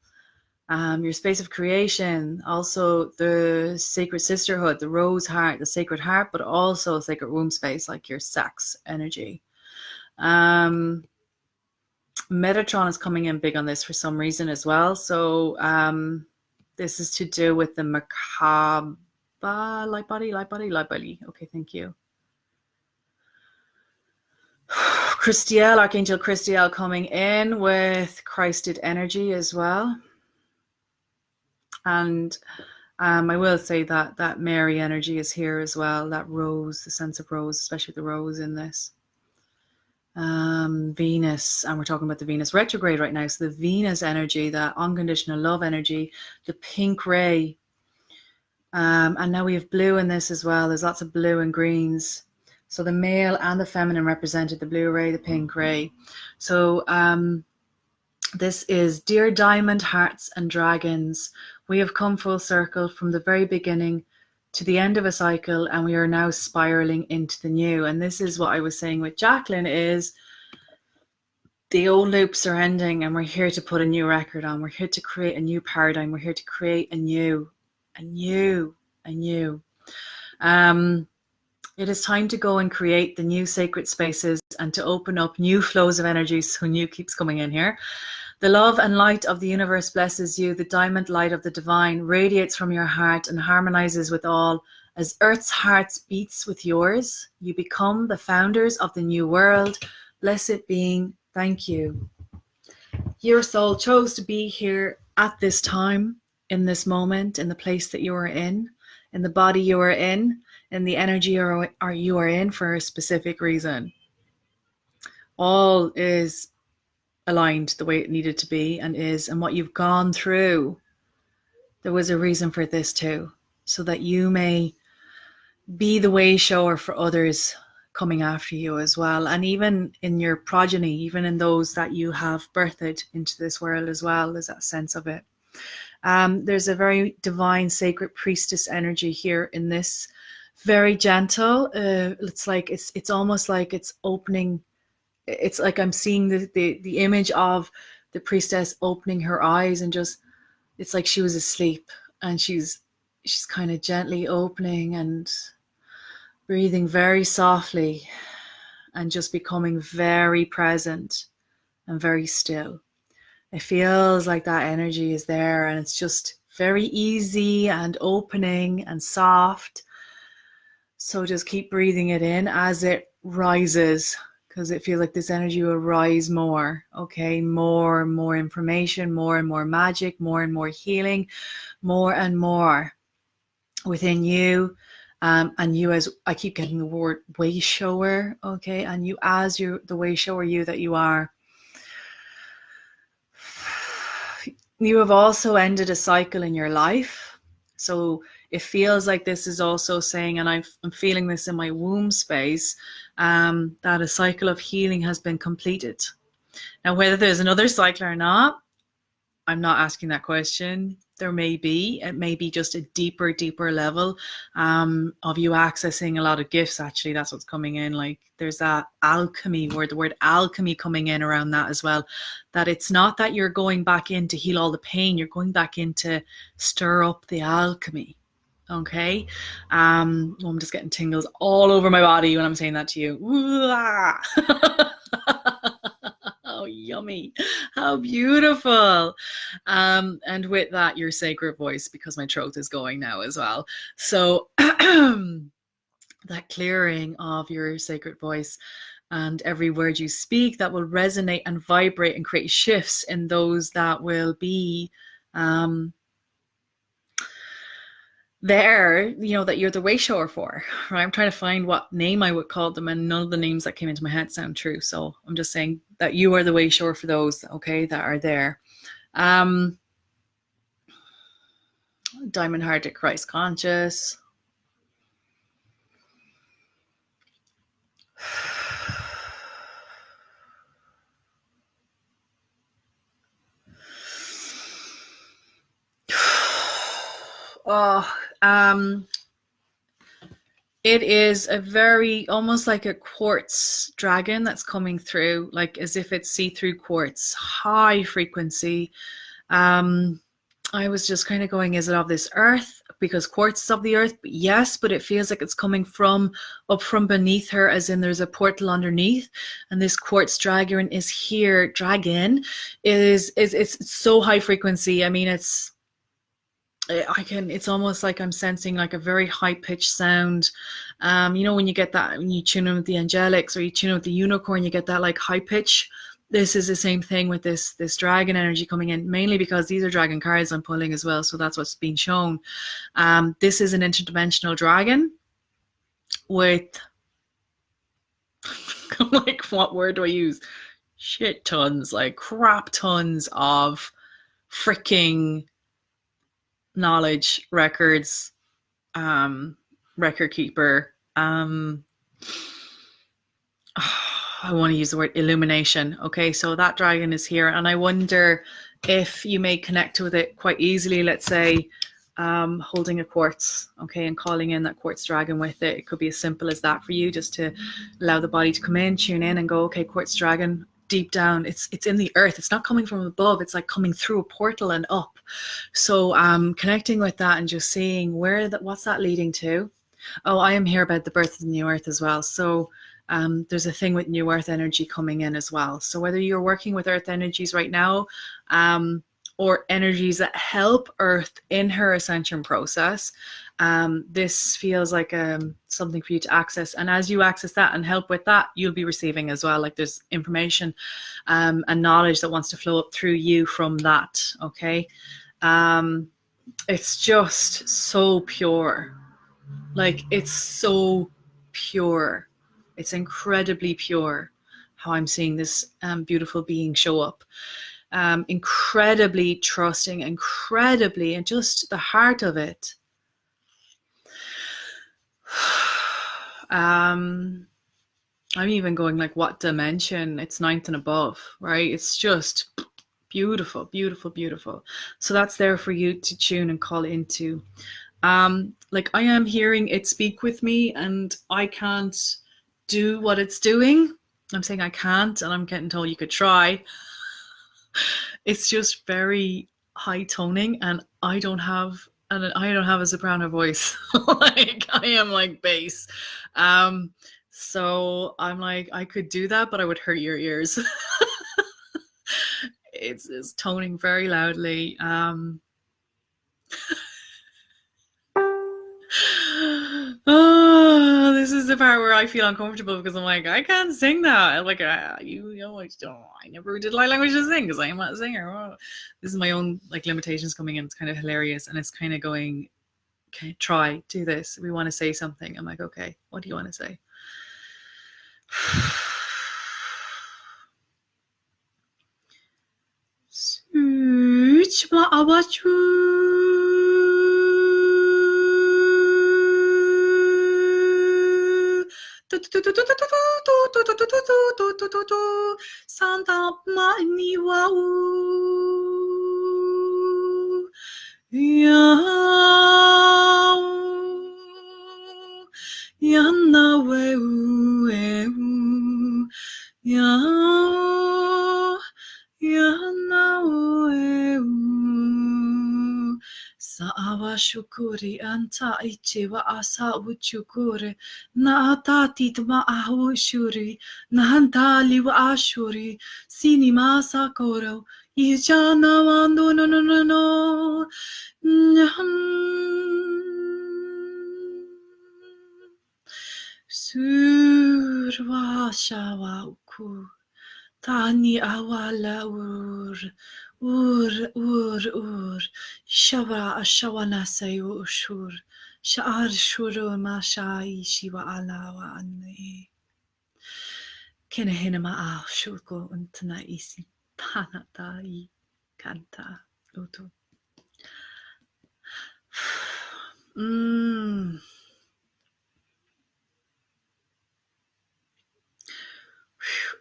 your space of creation, also the sacred sisterhood, the rose heart, the sacred heart, but also sacred womb space, like your sex energy. Metatron is coming in big on this for some reason as well. So this is to do with the macabre light body. Okay, thank you. Cristial, Archangel Cristial coming in with Christed energy as well. And I will say that Mary energy is here as well. That rose, the sense of rose, especially the rose in this. Venus, and we're talking about the Venus retrograde right now. So the Venus energy, that unconditional love energy, the pink ray. And now we have blue in this as well. There's lots of blue and greens. So the male and the feminine represented, the blue ray, the pink ray. So this is Dear Diamond, Hearts and Dragons. We have come full circle from the very beginning to the end of a cycle, and we are now spiraling into the new. And this is what I was saying with Jacqueline, is the old loops are ending and we're here to put a new record on. We're here to create a new paradigm. We're here to create a new. It is time to go and create the new sacred spaces and to open up new flows of energy. So new keeps coming in here. The love and light of the universe blesses you. The diamond light of the divine radiates from your heart and harmonizes with all. As Earth's heart beats with yours, you become the founders of the new world. Blessed being, thank you. Your soul chose to be here at this time, in this moment, in the place that you are in the body you are in the energy you are in for a specific reason. All is aligned the way it needed to be and is, and what you've gone through, there was a reason for this too, so that you may be the way shower for others coming after you as well, and even in your progeny, even in those that you have birthed into this world as well. There's that sense of it. There's a very divine sacred priestess energy here in this, very gentle. It's like it's almost like it's opening. It's like I'm seeing the image of the priestess opening her eyes and just, it's like she was asleep, and she's kind of gently opening and breathing very softly and just becoming very present and very still. It feels like that energy is there, and it's just very easy and opening and soft. So just keep breathing it in as it rises, because it feels like this energy will rise more. Okay, more and more information, more and more magic, more and more healing, more and more within you. And you, as I keep getting the word way shower, okay, and you as you, the way shower you that you are. You have also ended a cycle in your life. So it feels like this is also saying, and I'm feeling this in my womb space, that a cycle of healing has been completed. Now, whether there's another cycle or not, I'm not asking that question. There may be. It may be just a deeper level of you accessing a lot of gifts. Actually, that's what's coming in. Like there's that alchemy word, the word alchemy coming in around that as well. That it's not that you're going back in to heal all the pain. You're going back in to stir up the alchemy. Okay. I'm just getting tingles all over my body when I'm saying that to you. Oh, yummy. How beautiful. And with that, your sacred voice, because my throat is going now as well. So that clearing of your sacred voice, and every word you speak that will resonate and vibrate and create shifts in those that will be there, you know, that you're the way shower for, right? I'm trying to find what name I would call them, and none of the names that came into my head sound true. So I'm just saying that you are the way shower for those, okay, that are there. Diamond hearted Christ conscious. It is a very, almost like a quartz dragon that's coming through, like as if it's see-through quartz, high frequency. I was just kind of going, is it of this earth? Because quartz is of the earth, yes, but it feels like it's coming from up from beneath her, as in there's a portal underneath, and this quartz dragon is here. Dragon it's so high frequency. I mean, it's almost like I'm sensing like a very high pitched sound. You know, when you get that, when you tune in with the angelics or you tune in with the unicorn, you get that like high pitch. This is the same thing with this dragon energy coming in, mainly because these are dragon cards I'm pulling as well. So that's what's being shown. This is an interdimensional dragon with, like, what word do I use? Shit tons, like crap tons of freaking knowledge, records, record keeper. I want to use the word illumination. Okay, so that dragon is here, and I wonder if you may connect with it quite easily. Let's say holding a quartz, okay, and calling in that quartz dragon with it. It could be as simple as that for you, just to allow the body to come in, tune in, and go, okay, quartz dragon, deep down, it's in the earth. It's not coming from above. It's like coming through a portal and up. So connecting with that and just seeing what's that leading to. Oh, I am here about the birth of the new earth as well. So there's a thing with new earth energy coming in as well. So whether you're working with earth energies right now, or energies that help earth in her ascension process, this feels like something for you to access. And as you access that and help with that, you'll be receiving as well. Like there's information and knowledge that wants to flow up through you from that. Okay. It's just so pure. Like it's so pure. It's incredibly pure how I'm seeing this beautiful being show up. Incredibly trusting, incredibly, and just the heart of it. I'm even going like, what dimension? It's 9th and above, right? It's just beautiful, beautiful, beautiful. So that's there for you to tune and call into. Like I am hearing it speak with me, and I can't do what it's doing. I'm saying I can't, and I'm getting told you could try. It's just very high toning, and I don't have a soprano voice. Like I am like bass. So I'm like, I could do that, but I would hurt your ears. It's toning very loudly. Oh, this is the part where I feel uncomfortable because I'm like, I can't sing that. Like, you know, I never did light language to sing because I'm not a singer. Oh. This is my own like limitations coming in. It's kind of hilarious, and it's kind of going, okay, try, do this. We want to say something. I'm like, okay, what do you want to say? Santa Maniwa Saawa shukuri anta ichiwa asa uchukure na atati tma ahu shuri na hantali wa ashuri sini masa koro ichana mando no surwa shawa uku tani awala ur shawana sayu ushur sha'ar shuru ma sha'i shiwa alawa anne kena hinama a shuko untana isi panata I kanta utu.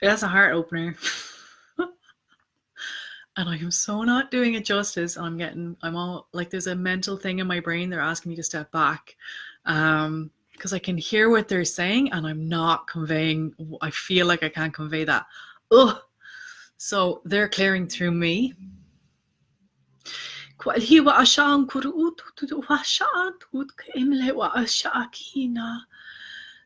That's a heart opener. And I am so not doing it justice. I'm all like, there's a mental thing in my brain. They're asking me to step back. Because I can hear what they're saying and I'm not conveying, I feel like I can't convey that. Ugh. So they're clearing through me.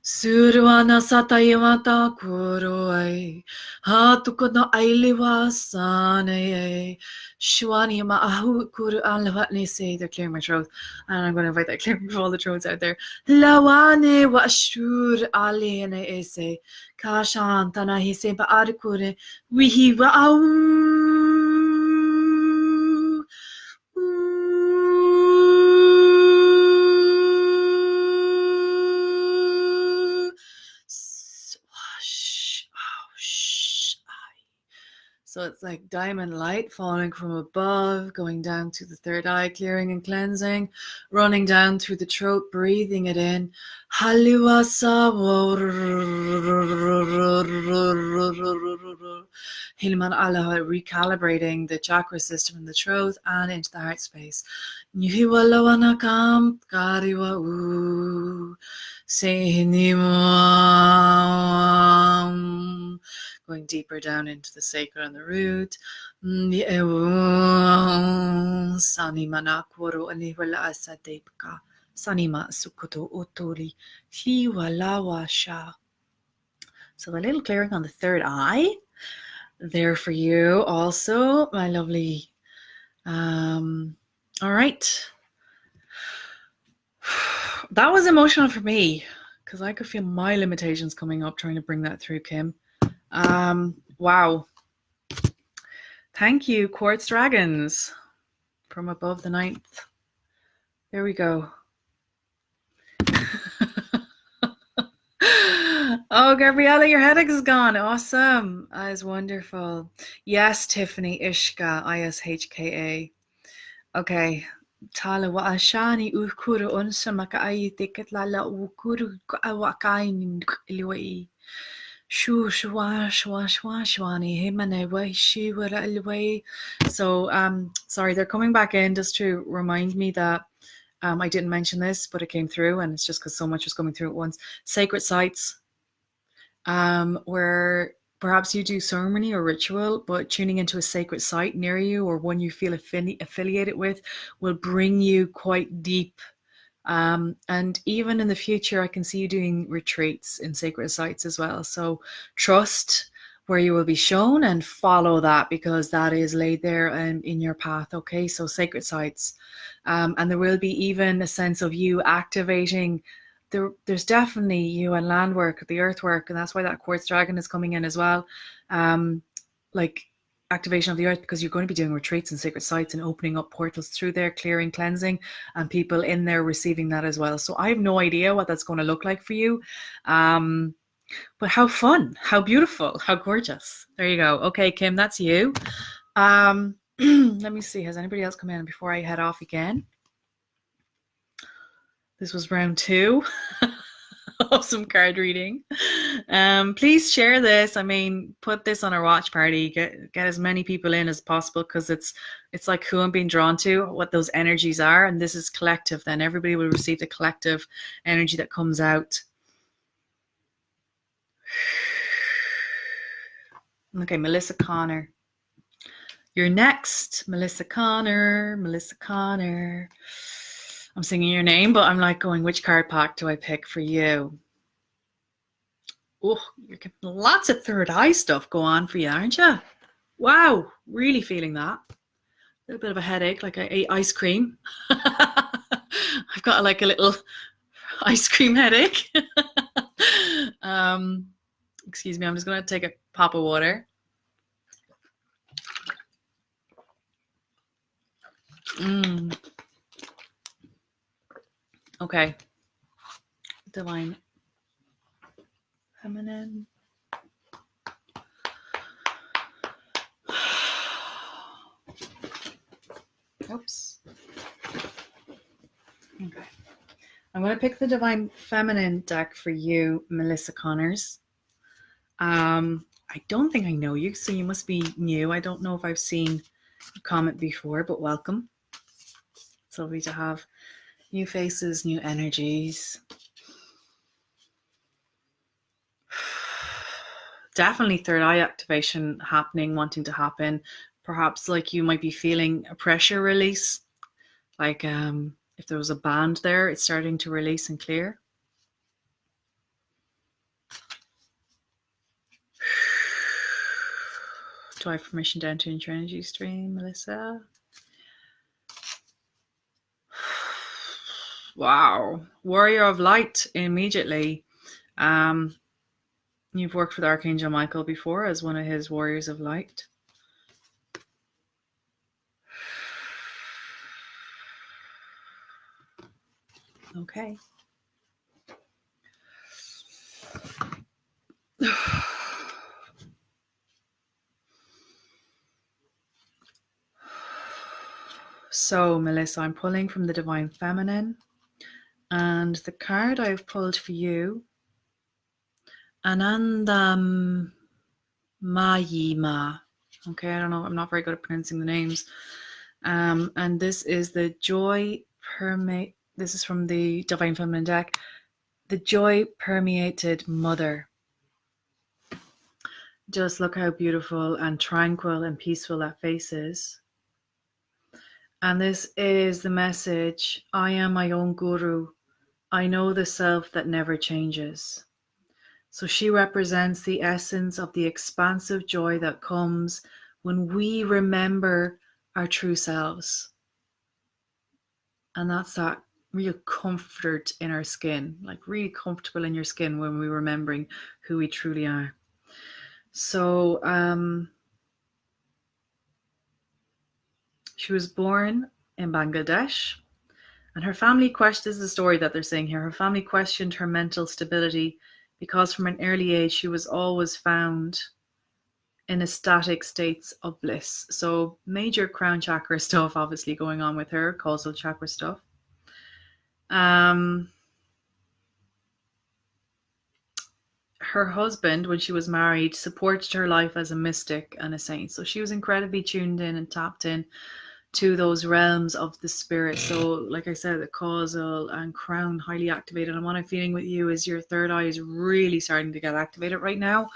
Surwana satayamata kuroi hatukuna ailiwa sanaye shwani ma'ahu kuru alvatni say. They're clearing my throat, and I'm going to invite that clearing for all the throats out there. Lawane wa shur aliene ese kashan tanahi se ba'adikure wihi wa'au. So it's like diamond light falling from above, going down to the third eye, clearing and cleansing, running down through the throat, breathing it in. Recalibrating the chakra system in the throat and into the heart space. Going deeper down into the sacral and the root. Sanima sukoto otori hiwalawasha. So a little clearing on the third eye there for you also, my lovely. All right. That was emotional for me because I could feel my limitations coming up trying to bring that through, Kim. Wow. Thank you, Quartz Dragons, from above the 9th. There we go. Oh, Gabriella, your headache is gone. Awesome. That is wonderful. Yes, Tiffany, ISHKA, ISHKA. Okay. Tala wa ashani ukuru unsa makai tiket lala ukuru awakain iliwai. So sorry, they're coming back in just to remind me that I didn't mention this, but it came through, and it's just because so much was coming through at once. Sacred sites, where perhaps you do ceremony or ritual, but tuning into a sacred site near you or one you feel affiliated with will bring you quite deep. And even in the future, I can see you doing retreats in sacred sites as well. So trust where you will be shown and follow that, because that is laid there and in your path. Okay, so sacred sites. And there will be even a sense of you activating. There's definitely you and land work, the earth work, and that's why that quartz dragon is coming in as well. Like activation of the earth, because you're going to be doing retreats and sacred sites and opening up portals through there, clearing, cleansing, and people in there receiving that as well. So I have no idea what that's going to look like for you. But how fun, how beautiful, how gorgeous. There you go. Okay, Kim, that's you. Let me see. Has anybody else come in before I head off again? This was round 2 of some card reading. Please share this. I mean, put this on a watch party. Get as many people in as possible, because it's like who I'm being drawn to, what those energies are, and this is collective. Then everybody will receive the collective energy that comes out. Okay, Melissa Connor. You're next, Melissa Connor. Melissa Connor. I'm singing your name, but I'm like going, which card pack do I pick for you? Oh, you're getting lots of third eye stuff go on for you, aren't you? Wow, really feeling that. A little bit of a headache, like I ate ice cream. I've got like a little ice cream headache. Excuse me, I'm just going to take a pop of water. Okay. Divine Feminine. Oops. Okay. I'm going to pick the Divine Feminine deck for you, Melissa Connors. I don't think I know you, so you must be new. I don't know if I've seen a comment before, but welcome. It's lovely to have new faces, new energies. Definitely third eye activation happening, wanting to happen. Perhaps like you might be feeling a pressure release. Like if there was a band there, it's starting to release and clear. Do I have permission to enter into your energy stream, Melissa? Wow. Warrior of Light immediately. You've worked with Archangel Michael before as one of his Warriors of Light. Okay. So, Melissa, I'm pulling from the Divine Feminine, and the card I've pulled for you, Anandam Mayima. Okay, I don't know. I'm not very good at pronouncing the names. And this is the Joy Permeated. This is from the Divine Feminine deck. The Joy Permeated Mother. Just look how beautiful and tranquil and peaceful that face is. And this is the message: I am my own guru. I know the self that never changes. So she represents the essence of the expansive joy that comes when we remember our true selves. And that's that real comfort in our skin, like really comfortable in your skin when we're remembering who we truly are. So she was born in Bangladesh, and her family questioned, this is the story that they're saying here, her family questioned her mental stability because from an early age she was always found in ecstatic states of bliss. So major crown chakra stuff obviously going on with her, causal chakra stuff. Her husband, when she was married, supported her life as a mystic and a saint. So she was incredibly tuned in and tapped in to those realms of the spirit. So like I said, the causal and crown highly activated. And what I'm feeling with you is your third eye is really starting to get activated right now,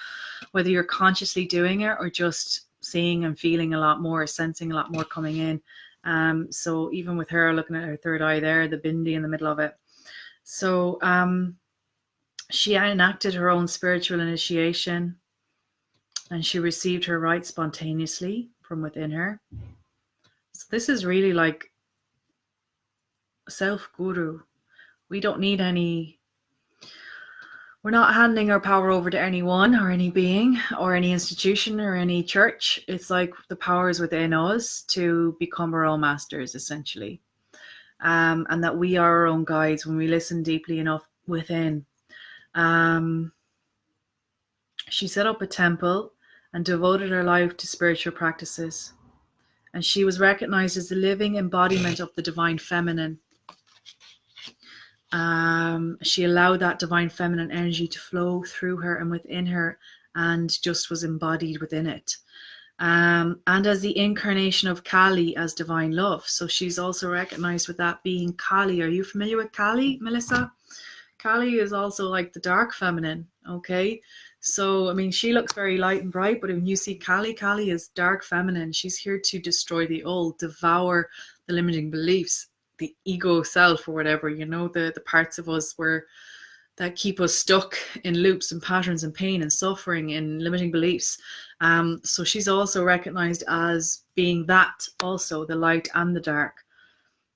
whether you're consciously doing it or just seeing and feeling a lot more, sensing a lot more coming in. So even with her looking at her third eye there, the bindi in the middle of it. So she enacted her own spiritual initiation, and she received her right spontaneously from within her. So this is really like self-guru. We don't need any, we're not handing our power over to anyone or any being or any institution or any church. It's like the power is within us to become our own masters, essentially. And that we are our own guides when we listen deeply enough within. She set up a temple and devoted her life to spiritual practices. And she was recognized as the living embodiment of the divine feminine. She allowed that divine feminine energy to flow through her and within her, and just was embodied within it. And as the incarnation of Kali as divine love. So she's also recognized with that being Kali. Are you familiar with Kali, Melissa? Kali is also like the dark feminine, okay? So, I mean, she looks very light and bright, but when you see Kali, Kali is dark feminine. She's here to destroy the old, devour the limiting beliefs, the ego self or whatever, you know, the parts of us that keep us stuck in loops and patterns and pain and suffering and limiting beliefs. So she's also recognized as being that also, the light and the dark.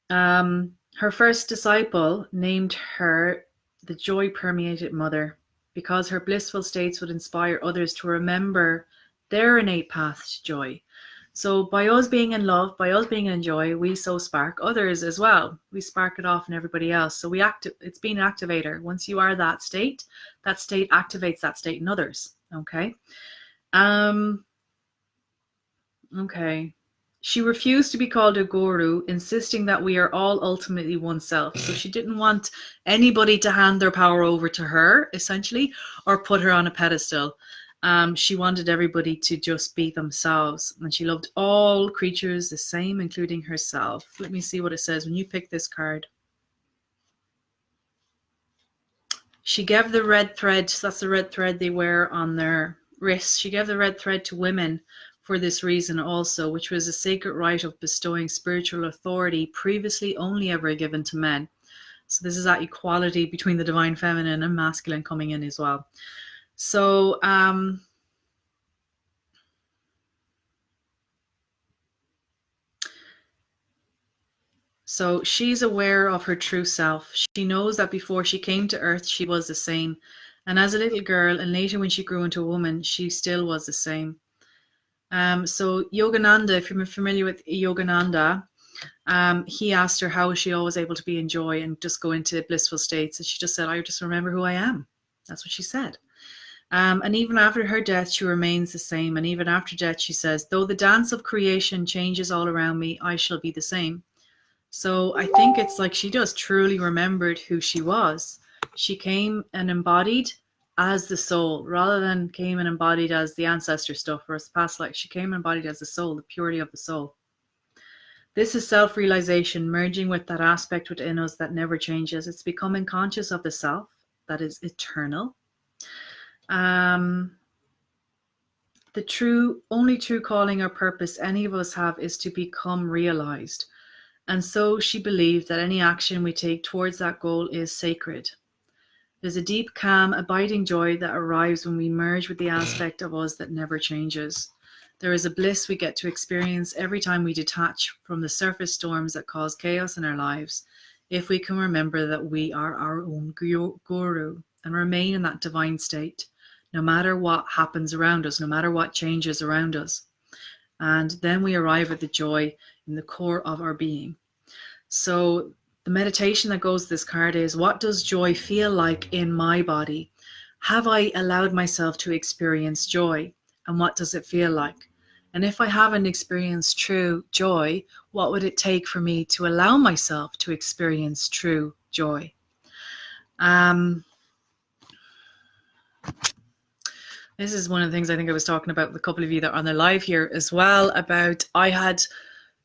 Her first disciple named her the Joy Permeated Mother, because her blissful states would inspire others to remember their innate path to joy. So by us being in love, by us being in joy, we so spark others as well. We spark it off in everybody else. So it's being an activator. Once you are that state activates that state in others. Okay. Okay. She refused to be called a guru, insisting that we are all ultimately oneself. So she didn't want anybody to hand their power over to her, essentially, or put her on a pedestal. She wanted everybody to just be themselves. And she loved all creatures the same, including herself. Let me see what it says when you pick this card. She gave the red thread, so that's the red thread they wear on their wrists. She gave the red thread to women for this reason also, which was a sacred right of bestowing spiritual authority previously only ever given to men. So this is that equality between the divine feminine and masculine coming in as well. So so she's aware of her true self. She knows that before she came to earth, she was the same. And as a little girl, and later when she grew into a woman, she still was the same. So Yogananda, if you're familiar with Yogananda, he asked her how was she always able to be in joy and just go into blissful states. And she just said, I just remember who I am. That's what she said. And even after her death, she remains the same. And even after death, she says, though the dance of creation changes all around me, I shall be the same. So I think it's like she just truly remembered who she was. She came and embodied as the soul, rather than came and embodied as the ancestor stuff or as past life. She came and embodied as the soul, the purity of the soul. This is self-realization, merging with that aspect within us that never changes. It's becoming conscious of the self that is eternal. The only true calling or purpose any of us have is to become realized. And so she believed that any action we take towards that goal is sacred. There's a deep, calm, abiding joy that arrives when we merge with the aspect of us that never changes. There is a bliss we get to experience every time we detach from the surface storms that cause chaos in our lives, if we can remember that we are our own guru and remain in that divine state, no matter what happens around us, no matter what changes around us. And then we arrive at the joy in the core of our being. So the meditation that goes with this card is, what does joy feel like in my body? Have I allowed myself to experience joy? And what does it feel like? And if I haven't experienced true joy, what would it take for me to allow myself to experience true joy? This is one of the things I think I was talking about with a couple of you that are on the live here as well, about I had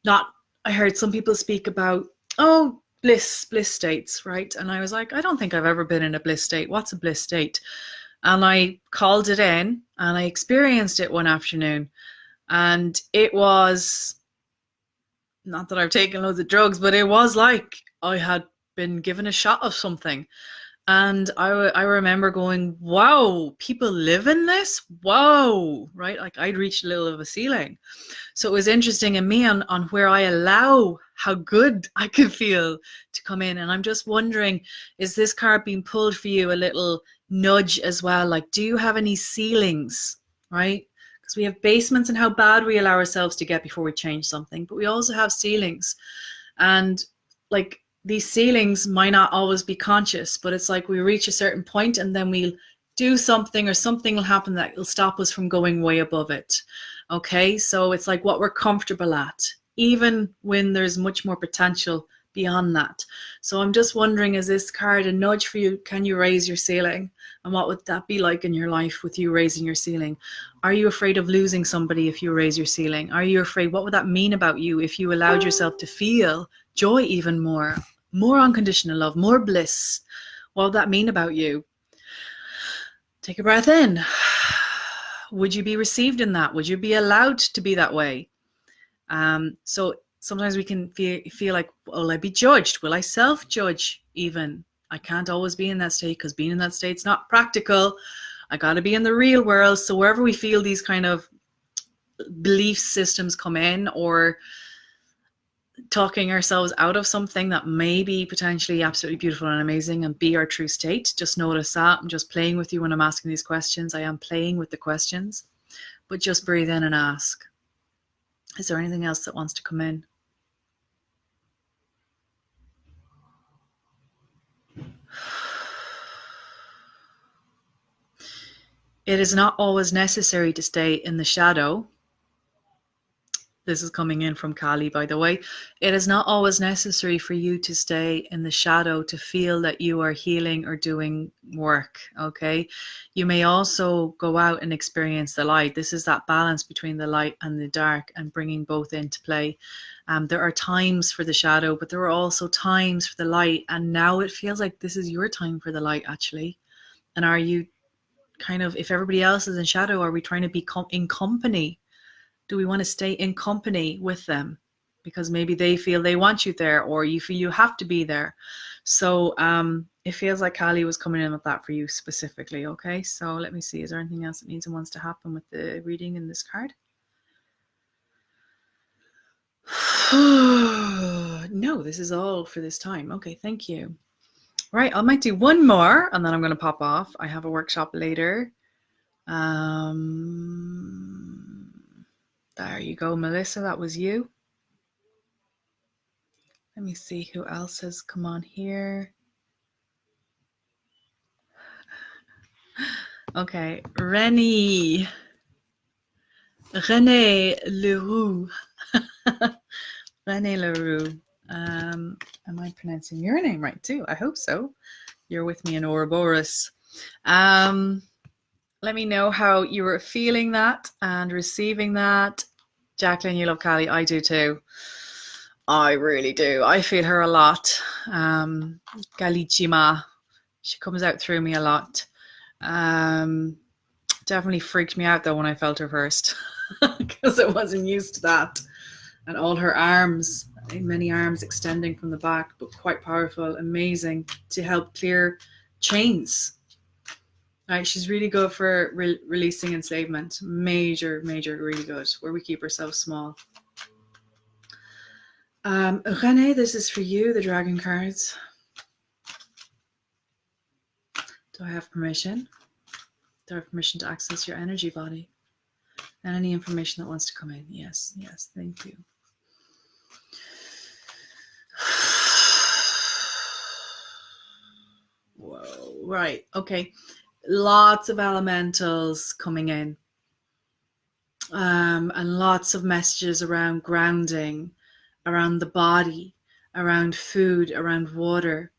not I heard some people speak about, oh, bliss states, right? And I was like, I don't think I've ever been in a bliss state. What's a bliss state? And I called it in and I experienced it one afternoon. And it was, not that I've taken loads of drugs, but it was like I had been given a shot of something. And I remember going, wow, people live in this? Whoa, right? Like I'd reached a little of a ceiling. So it was interesting in me on where I allow how good I could feel to come in. And I'm just wondering, is this card being pulled for you a little nudge as well? Like, do you have any ceilings, right? Because we have basements and how bad we allow ourselves to get before we change something, but we also have ceilings. And like these ceilings might not always be conscious, but it's like we reach a certain point and then we'll do something or something will happen that will stop us from going way above it. Okay, so it's like what we're comfortable at, even when there's much more potential beyond that. So I'm just wondering, is this card a nudge for you? Can you raise your ceiling? And what would that be like in your life with you raising your ceiling? Are you afraid of losing somebody if you raise your ceiling? Are you afraid? What would that mean about you if you allowed yourself to feel joy even more unconditional love, more bliss? What would that mean about you? Take a breath in. Would you be received in that? Would you be allowed to be that way? So sometimes we can feel like, will I be judged? Will I self-judge even? I can't always be in that state because being in that state's not practical. I got to be in the real world. So wherever we feel these kind of belief systems come in, or talking ourselves out of something that may be potentially absolutely beautiful and amazing and be our true state, just notice that. I'm just playing with you when I'm asking these questions. I am playing with the questions, but just breathe in and ask. Is there anything else that wants to come in? It is not always necessary to stay in the shadow. This is coming in from Kali, by the way. It is not always necessary for you to stay in the shadow to feel that you are healing or doing work, okay? You may also go out and experience the light. This is that balance between the light and the dark and bringing both into play. There are times for the shadow, but there are also times for the light. And now it feels like this is your time for the light, actually. And are you kind of, if everybody else is in shadow, are we trying to be in company? Do we want to stay in company with them because maybe they feel they want you there, or you feel you have to be there? So it feels like Kali was coming in with that for you specifically. Okay, so let me see, is there anything else that needs and wants to happen with the reading in this card? No, this is all for this time. Okay, thank you. Right, I might do one more and then I'm going to pop off. I have a workshop later. There you go, Melissa, that was you. Let me see who else has come on here. Okay, Renee Leroux. Renee Leroux. Am I pronouncing your name right too? I hope so. You're with me in Ouroboros. Let me know how you were feeling that and receiving that. Jacqueline, you love Kali. I do too. I really do. I feel her a lot. Galichima. She comes out through me a lot. Definitely freaked me out though when I felt her first because I wasn't used to that. And all her arms, many arms extending from the back, but quite powerful, amazing to help clear chains. Right, she's really good for releasing enslavement. Major, really good, where we keep ourselves small. Renee, this is for you, the dragon cards. Do I have permission? Do I have permission to access your energy body? And any information that wants to come in? Yes, thank you. Whoa, right, okay. Lots of elementals coming in. And lots of messages around grounding, around the body, around food, around water,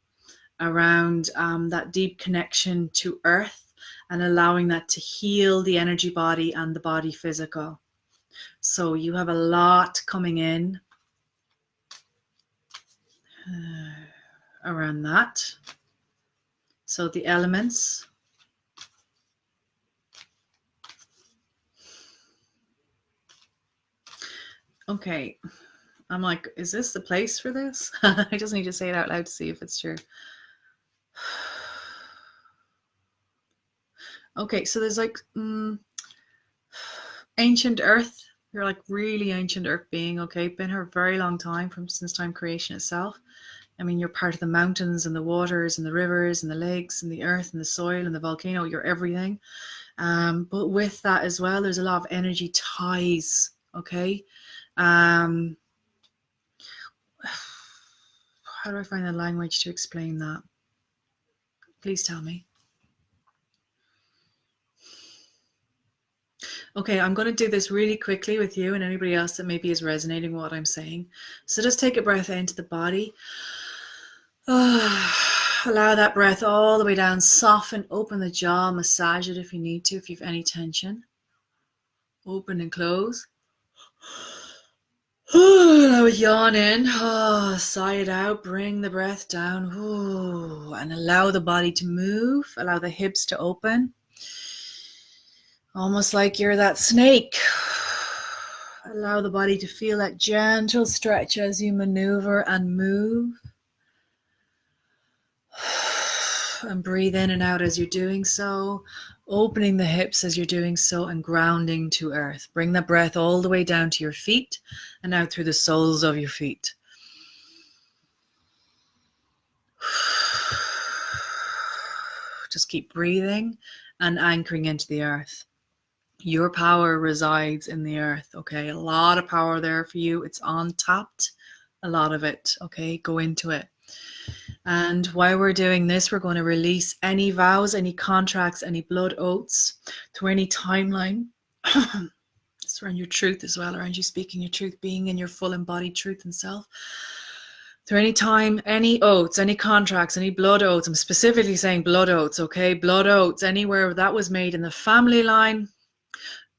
around that deep connection to earth and allowing that to heal the energy body and the body physical. So you have a lot coming in. around that. So the elements. Okay. I'm like, is this the place for this? I just need to say it out loud to see if it's true. Okay, so there's like ancient earth. You're like really ancient earth being, okay? Been here a very long time, from since time creation itself. I mean, you're part of the mountains and the waters and the rivers and the lakes and the earth and the soil and the volcano. You're everything. But with that as well, there's a lot of energy ties, okay? How do I find the language to explain that? Please tell me. Okay, I'm going to do this really quickly with you and anybody else that maybe is resonating with what I'm saying. So just take a breath into the body. Allow that breath all the way down. Soften, open the jaw, massage it if you need to, if you have any tension. Open and close. Allow a yawn in. Sigh it out. Bring the breath down. And allow the body to move. Allow the hips to open. Almost like you're that snake. Allow the body to feel that gentle stretch as you maneuver and move. And breathe in and out as you're doing so. Opening the hips as you're doing so and grounding to earth. Bring the breath all the way down to your feet and out through the soles of your feet. Just keep breathing and anchoring into the earth. Your power resides in the earth, okay? A lot of power there for you. It's untapped, a lot of it, okay? Go into it. And while we're doing this, we're going to release any vows, any contracts, any blood oaths through any timeline. It's around your truth as well, around you speaking your truth, being in your full embodied truth and self. Through any time, any oaths, any contracts, any blood oaths. I'm specifically saying blood oaths, okay? Blood oaths, anywhere that was made in the family line,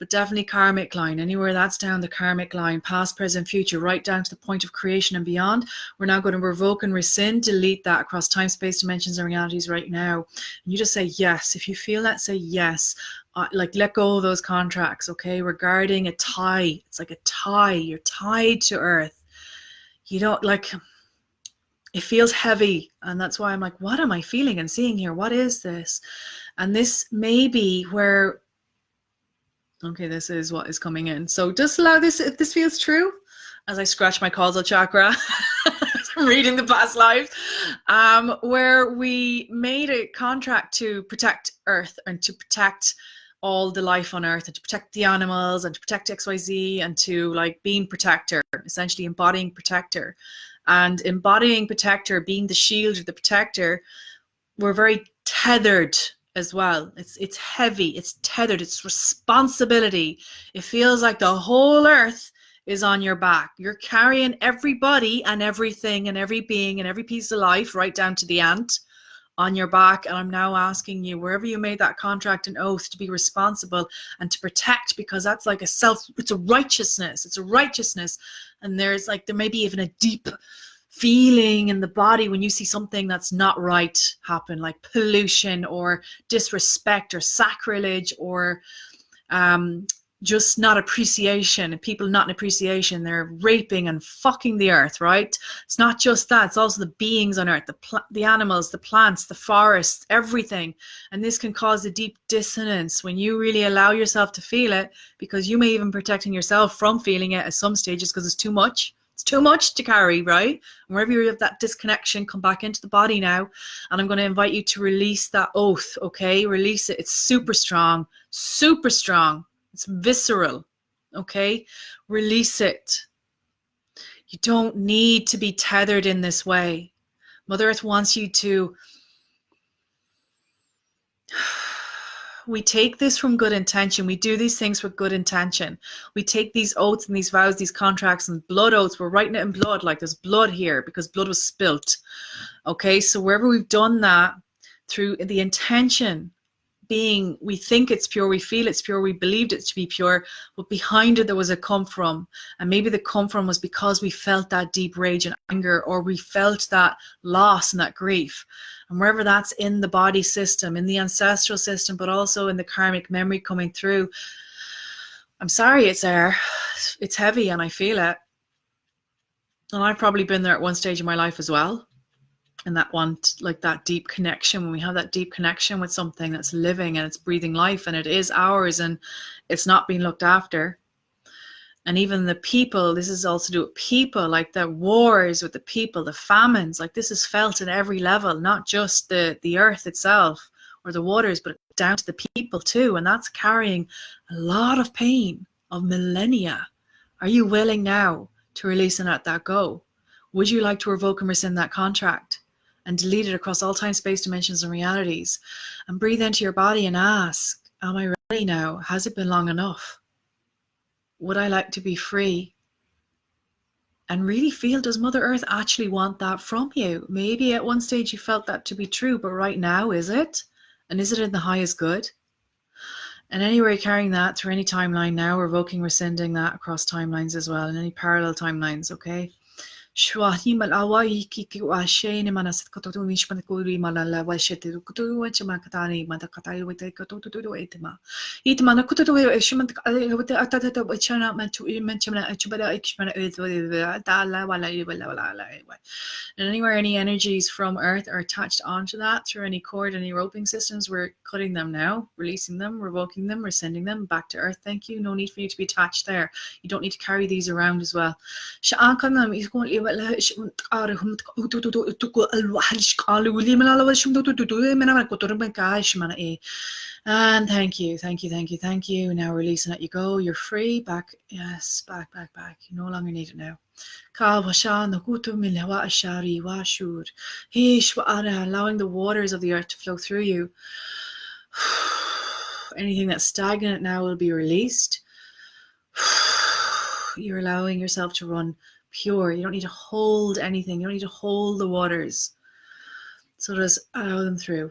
but definitely karmic line, anywhere that's down the karmic line, past, present, future, right down to the point of creation and beyond. We're now going to revoke and rescind, delete that across time, space, dimensions, and realities right now. And you just say yes. If you feel that, say yes. Like let go of those contracts, okay? Regarding a tie. It's like a tie. You're tied to earth. You don't like... It feels heavy, and that's why I'm like, what am I feeling and seeing here? What is this? And this may be where... Okay, this is what is coming in. So just allow this, if this feels true, as I scratch my causal chakra, reading the past lives, where we made a contract to protect Earth and to protect all the life on Earth and to protect the animals and to protect XYZ and to like being protector, essentially embodying protector. And embodying protector, being the shield or the protector, we're very tethered as well. It's heavy, it's tethered, it's responsibility. It feels like the whole earth is on your back. You're carrying everybody and everything and every being and every piece of life, right down to the ant, on your back. And I'm now asking you, wherever you made that contract and oath, to be responsible and to protect, because that's like it's a righteousness. And there's like, there may be even a deep feeling in the body when you see something that's not right happen, like pollution or disrespect or sacrilege or just not appreciation, and people not in appreciation, they're raping and fucking the earth, right? It's not just that, it's also the beings on earth, the animals, the plants, the forests, everything. And this can cause a deep dissonance when you really allow yourself to feel it, because you may even protecting yourself from feeling it at some stages because it's too much. It's too much to carry, right? And wherever you have that disconnection, come back into the body now. And I'm going to invite you to release that oath, okay? Release it. It's super strong, super strong. It's visceral, okay? Release it. You don't need to be tethered in this way. Mother Earth wants you to... We take this from good intention. We do these things with good intention. We take these oaths and these vows, these contracts and blood oaths. We're writing it in blood, like there's blood here because blood was spilt. Okay, so wherever we've done that through the intention, being, we think it's pure, we feel it's pure, we believed it to be pure, but behind it there was a come from. And maybe the come from was because we felt that deep rage and anger, or we felt that loss and that grief. And wherever that's in the body system, in the ancestral system, but also in the karmic memory coming through, I'm sorry, it's there. It's heavy and I feel it. And I've probably been there at one stage in my life as well. And that one, like that deep connection, when we have that deep connection with something that's living and it's breathing life and it is ours and it's not being looked after. And even the people, this is also to do with people, like the wars with the people, the famines, like this is felt at every level, not just the earth itself or the waters, but down to the people too. And that's carrying a lot of pain of millennia. Are you willing now to release and let that go? Would you like to revoke and rescind that contract and delete it across all time, space, dimensions, and realities? And breathe into your body and ask, am I ready now? Has it been long enough? Would I like to be free? And really feel, does Mother Earth actually want that from you? Maybe at one stage you felt that to be true, but right now, is it? And is it in the highest good? And anywhere carrying that through any timeline now, revoking, rescinding that across timelines as well, and any parallel timelines, okay? Shwani malawai kiki washe ne manasit kototu mishpan kuri malala washete kutu wachamakatani madakatari with the kototu etma. Itmana kutu shimant atata wachana mantu menchana chubada ikshmana dala wala. And anywhere any energies from Earth are attached onto that through any cord, any roping systems, we're cutting them now, releasing them, revoking them, rescinding them back to Earth. Thank you. No need for you to be attached there. You don't need to carry these around as well. And thank you. Now release and let you go. You're free. Back. Yes, back. You no longer need it now. Allowing the waters of the earth to flow through you. Anything that's stagnant now will be released. You're allowing yourself to run pure. You don't need to hold anything. You don't need to hold the waters. So just allow them through.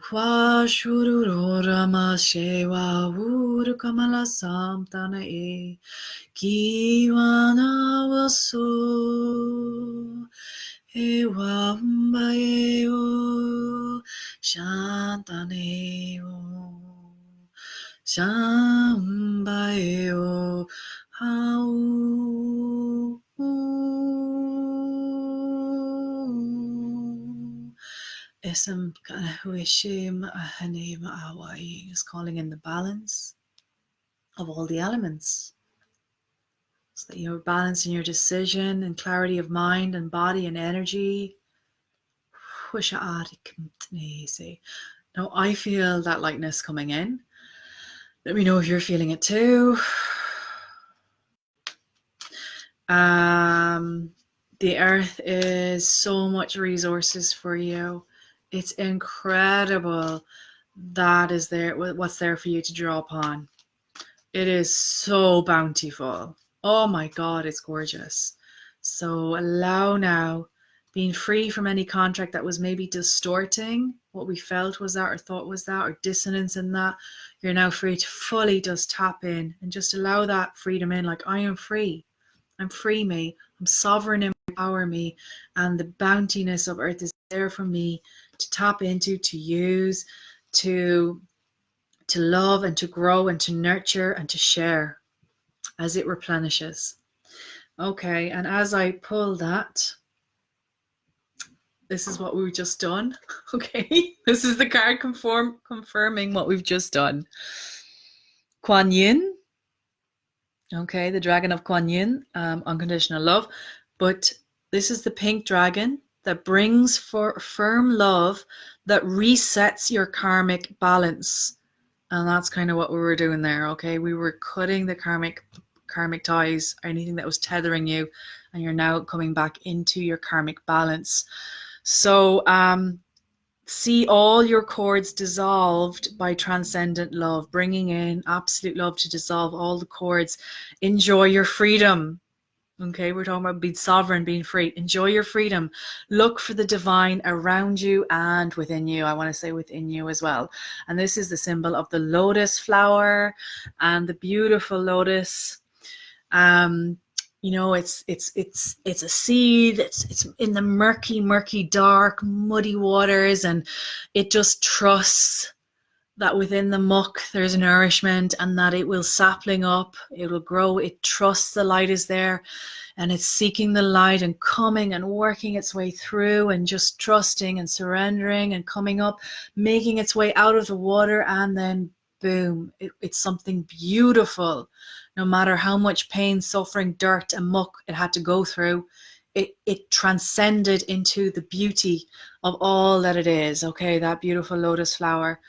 Is calling in the balance of all the elements, so that you're balancing your decision and clarity of mind and body and energy. Now I feel that lightness coming in. Let me know if you're feeling it too. The earth is so much resources for you. It's incredible that is there, what's there for you to draw upon. It is so bountiful. Oh my God, it's gorgeous. So allow now, being free from any contract that was maybe distorting what we felt was that or thought was that, or dissonance in that. You're now free to fully just tap in and just allow that freedom in. Like, I am free. I'm free, me. I'm sovereign in my power, me. And the bountiness of earth is there for me to tap into, to use, to love and to grow and to nurture and to share as it replenishes. Okay, and as I pull that, this is what we've just done. Okay, this is the card confirming what we've just done. Kuan Yin. Okay, the dragon of Kuan Yin, unconditional love. But this is the pink dragon that brings for firm love that resets your karmic balance. And that's kind of what we were doing there, okay? We were cutting the karmic ties, anything that was tethering you, and you're now coming back into your karmic balance. So see all your cords dissolved by transcendent love, bringing in absolute love to dissolve all the cords. Enjoy your freedom, Okay, we're talking about being sovereign, being free. Enjoy your freedom. Look for the divine around you and within you. I want to say within you as well. And this is the symbol of the lotus flower and the beautiful lotus. You know, it's a seed. It's in the murky, dark, muddy waters, and it just trusts that within the muck there's nourishment, and that it will sapling up, it will grow. It trusts the light is there, and it's seeking the light and coming and working its way through and just trusting and surrendering and coming up, making its way out of the water, and then boom, it's something beautiful. No matter how much pain, suffering, dirt and muck it had to go through, it transcended into the beauty of all that it is. Okay, that beautiful lotus flower.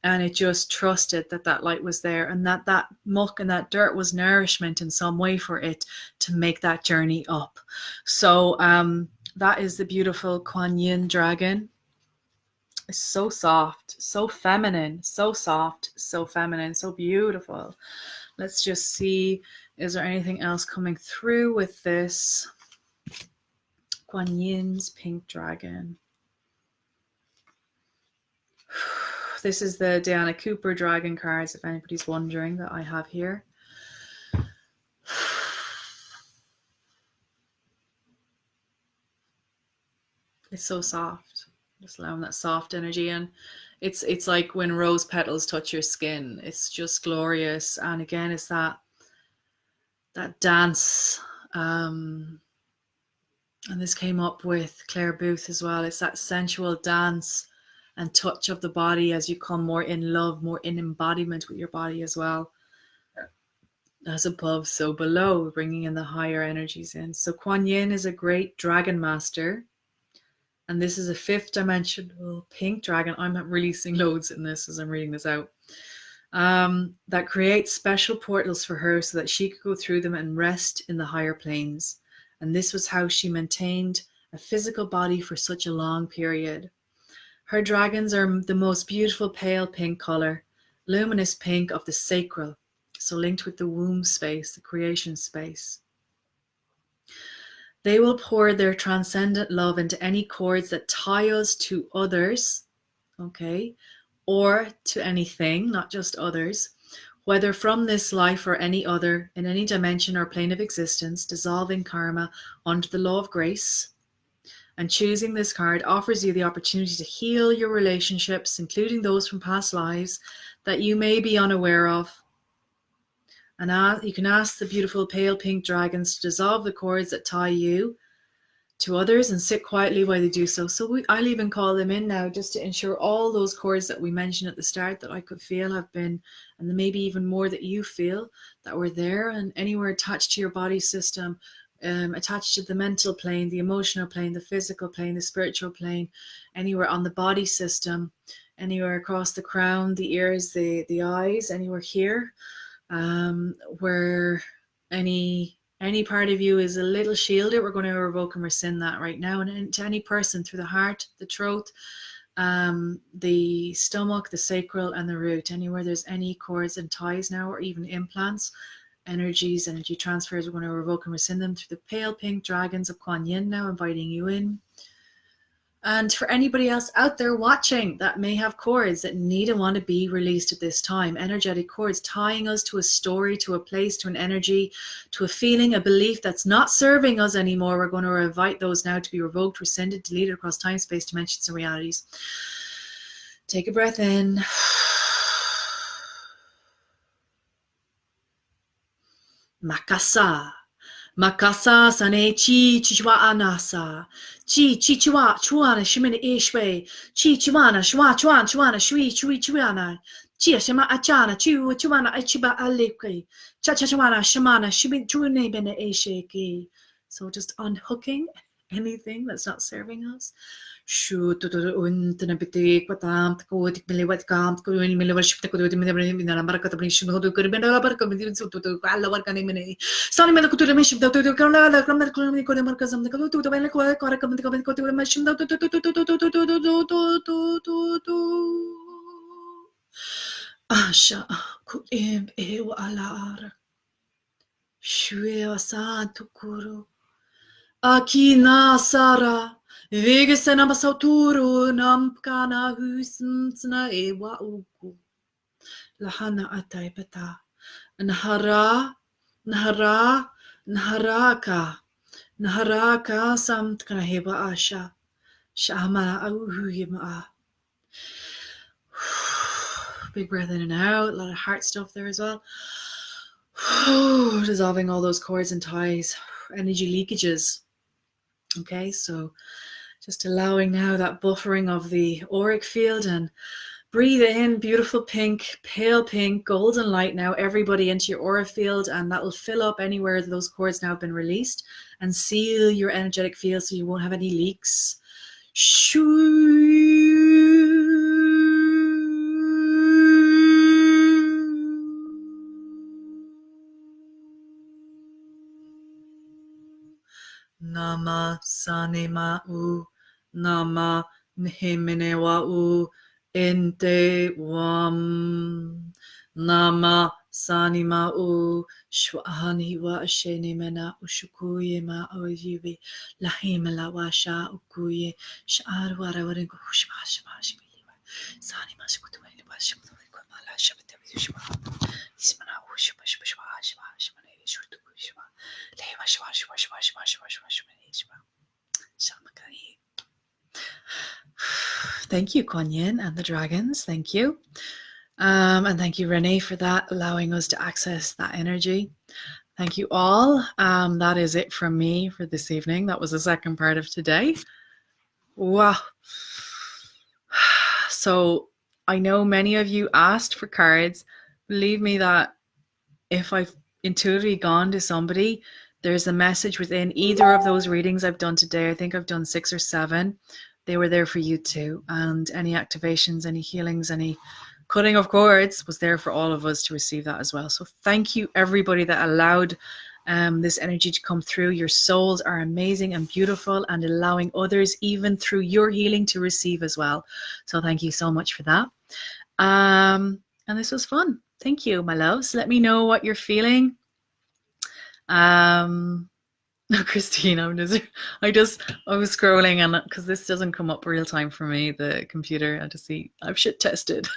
And it just trusted that that light was there, and that that muck and that dirt was nourishment in some way for it to make that journey up. So that is the beautiful Kuan Yin dragon. It's so soft, so feminine, so soft, so feminine, so beautiful. Let's just see, is there anything else coming through with this Kuan Yin's pink dragon? This is the Diana Cooper dragon cards, if anybody's wondering, that I have here. It's so soft. Just allowing that soft energy in. It's like when rose petals touch your skin. It's just glorious. And again, it's that dance. And this came up with Claire Booth as well. It's that sensual dance and touch of the body as you come more in love, more in embodiment with your body as well. As above, so below, bringing in the higher energies in. So Kuan Yin is a great dragon master. And this is a 5th dimensional pink dragon. I'm releasing loads in this as I'm reading this out. That creates special portals for her so that she could go through them and rest in the higher planes. And this was how she maintained a physical body for such a long period. Her dragons are the most beautiful pale pink color, luminous pink of the sacral, so linked with the womb space, the creation space. They will pour their transcendent love into any cords that tie us to others, okay, or to anything, not just others, whether from this life or any other, in any dimension or plane of existence, dissolving karma under the law of grace. And choosing this card offers you the opportunity to heal your relationships, including those from past lives that you may be unaware of. And you can ask the beautiful pale pink dragons to dissolve the cords that tie you to others and sit quietly while they do so. So I'll even call them in now, just to ensure all those cords that we mentioned at the start that I could feel have been, and maybe even more that you feel, that were there and anywhere attached to your body system, attached to the mental plane, the emotional plane, the physical plane, the spiritual plane, anywhere on the body system, anywhere across the crown, the ears, the eyes, anywhere here, where any part of you is a little shielded, we're going to revoke and rescind that right now. And to any person through the heart, the throat, the stomach, the sacral, and the root, anywhere there's any cords and ties now, or even implants, energies, energy transfers, we're going to revoke and rescind them through the pale pink dragons of Kuan Yin now, inviting you in. And for anybody else out there watching that may have cords that need and want to be released at this time, energetic cords tying us to a story, to a place, to an energy, to a feeling, a belief that's not serving us anymore, we're going to invite those now to be revoked, rescinded, deleted across time, space, dimensions, and realities. Take a breath in. Makasa. Makasa sane chi chichwa anasa. Chi chichwa chuana shimene ishwe. Chi chuana shwa chuan chuana shui chui chuana. Chia shema achana chu chuana achiba aleke. Cha cha chuana shamana shimin chune bene esheki. So just unhooking anything that's not serving us. Shoot to the untenabiti quatam to what comes to any millership to the America to bring who could have been a bark of the Kalawa Kanimini. Sonny Medical to the mission to the Canada, Marcasm, the Kalu to the Venezuela, Coracam, the Go to the mission to Asha could alar. Shue santo kuro. Akina sara. Vegasena masauturu namkana husnsna ewa uku. Lahana ataipata. Nahara, Nahara, Naharaka, Naharaka samtkana heba asha. Shama auhuyima. Big breath in and out. A lot of heart stuff there as well. Dissolving all those cords and ties, energy leakages. Okay, so just allowing now that buffering of the auric field, and breathe in beautiful pink, pale pink, golden light now, everybody into your aura field, and that will fill up anywhere those cords now have been released and seal your energetic field so you won't have any leaks. Nama sanima u, nama nhimenewa u, ente wam. Nama sanima u, shwahani wa asheni mena ushukuye ma ojibi, lahimala wa sha ukuye, sha'arwara waringo shma shma shmiliwa, sanima shkutuwe wa shkutuwe kwa la shabatawi shma, ismana u shma shma shma shma shma shurtu shma, lewa shma shma shma shma shma shma shma shma, shamakani. Thank you, Kuan Yin and the dragons. Thank you. And thank you, Renee, for that, allowing us to access that energy. Thank you all. That is it from me for this evening. That was the second part of today. Wow. So I know many of you asked for cards. Believe me that if I've intuitively gone to somebody, there's a message within either of those readings I've done today. I think I've done 6 or 7. They were there for you too. And any activations, any healings, any cutting of cords was there for all of us to receive that as well. So thank you, everybody that allowed this energy to come through. Your souls are amazing and beautiful, and allowing others, even through your healing, to receive as well. So thank you so much for that. And this was fun. Thank you, my loves. Let me know what you're feeling. Christine, I was scrolling, and because this doesn't come up real time for me, the computer, I had to see. I've shit tested.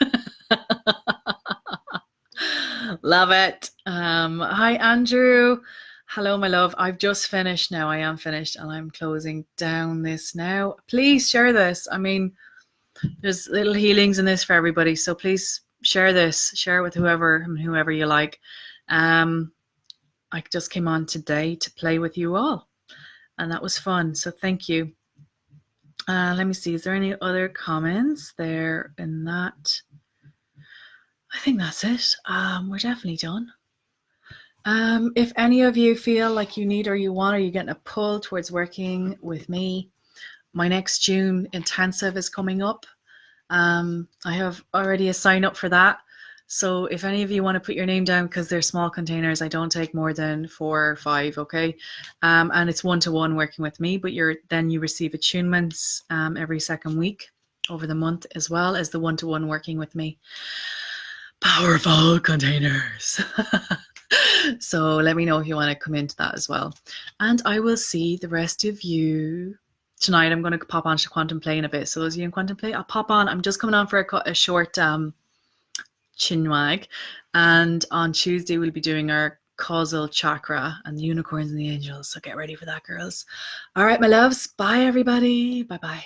Love it. Hi, Andrew. Hello, my love. I've just finished now. I am finished, and I'm closing down this now. Please share this. I mean, there's little healings in this for everybody, so please share this. Share it with whoever you like. I just came on today to play with you all, and that was fun. So thank you. Let me see. Is there any other comments there in that? I think that's it. We're definitely done. If any of you feel like you need or you want, or you're getting a pull towards working with me, my next June intensive is coming up. I have already a sign up for that. So if any of you want to put your name down, because they're small containers, I don't take more than 4 or 5, okay? And it's 1-to-1 working with me, but then you receive attunements every second week over the month, as well as the 1-to-1 working with me. Powerful containers. So let me know if you want to come into that as well. And I will see the rest of you tonight. I'm going to pop on to Quantum Play in a bit. So those of you in Quantum Play, I'll pop on. I'm just coming on for a short chinwag, and on Tuesday we'll be doing our causal chakra and the unicorns and the angels. So get ready for that, girls. All right, my loves. Bye, everybody. Bye-bye.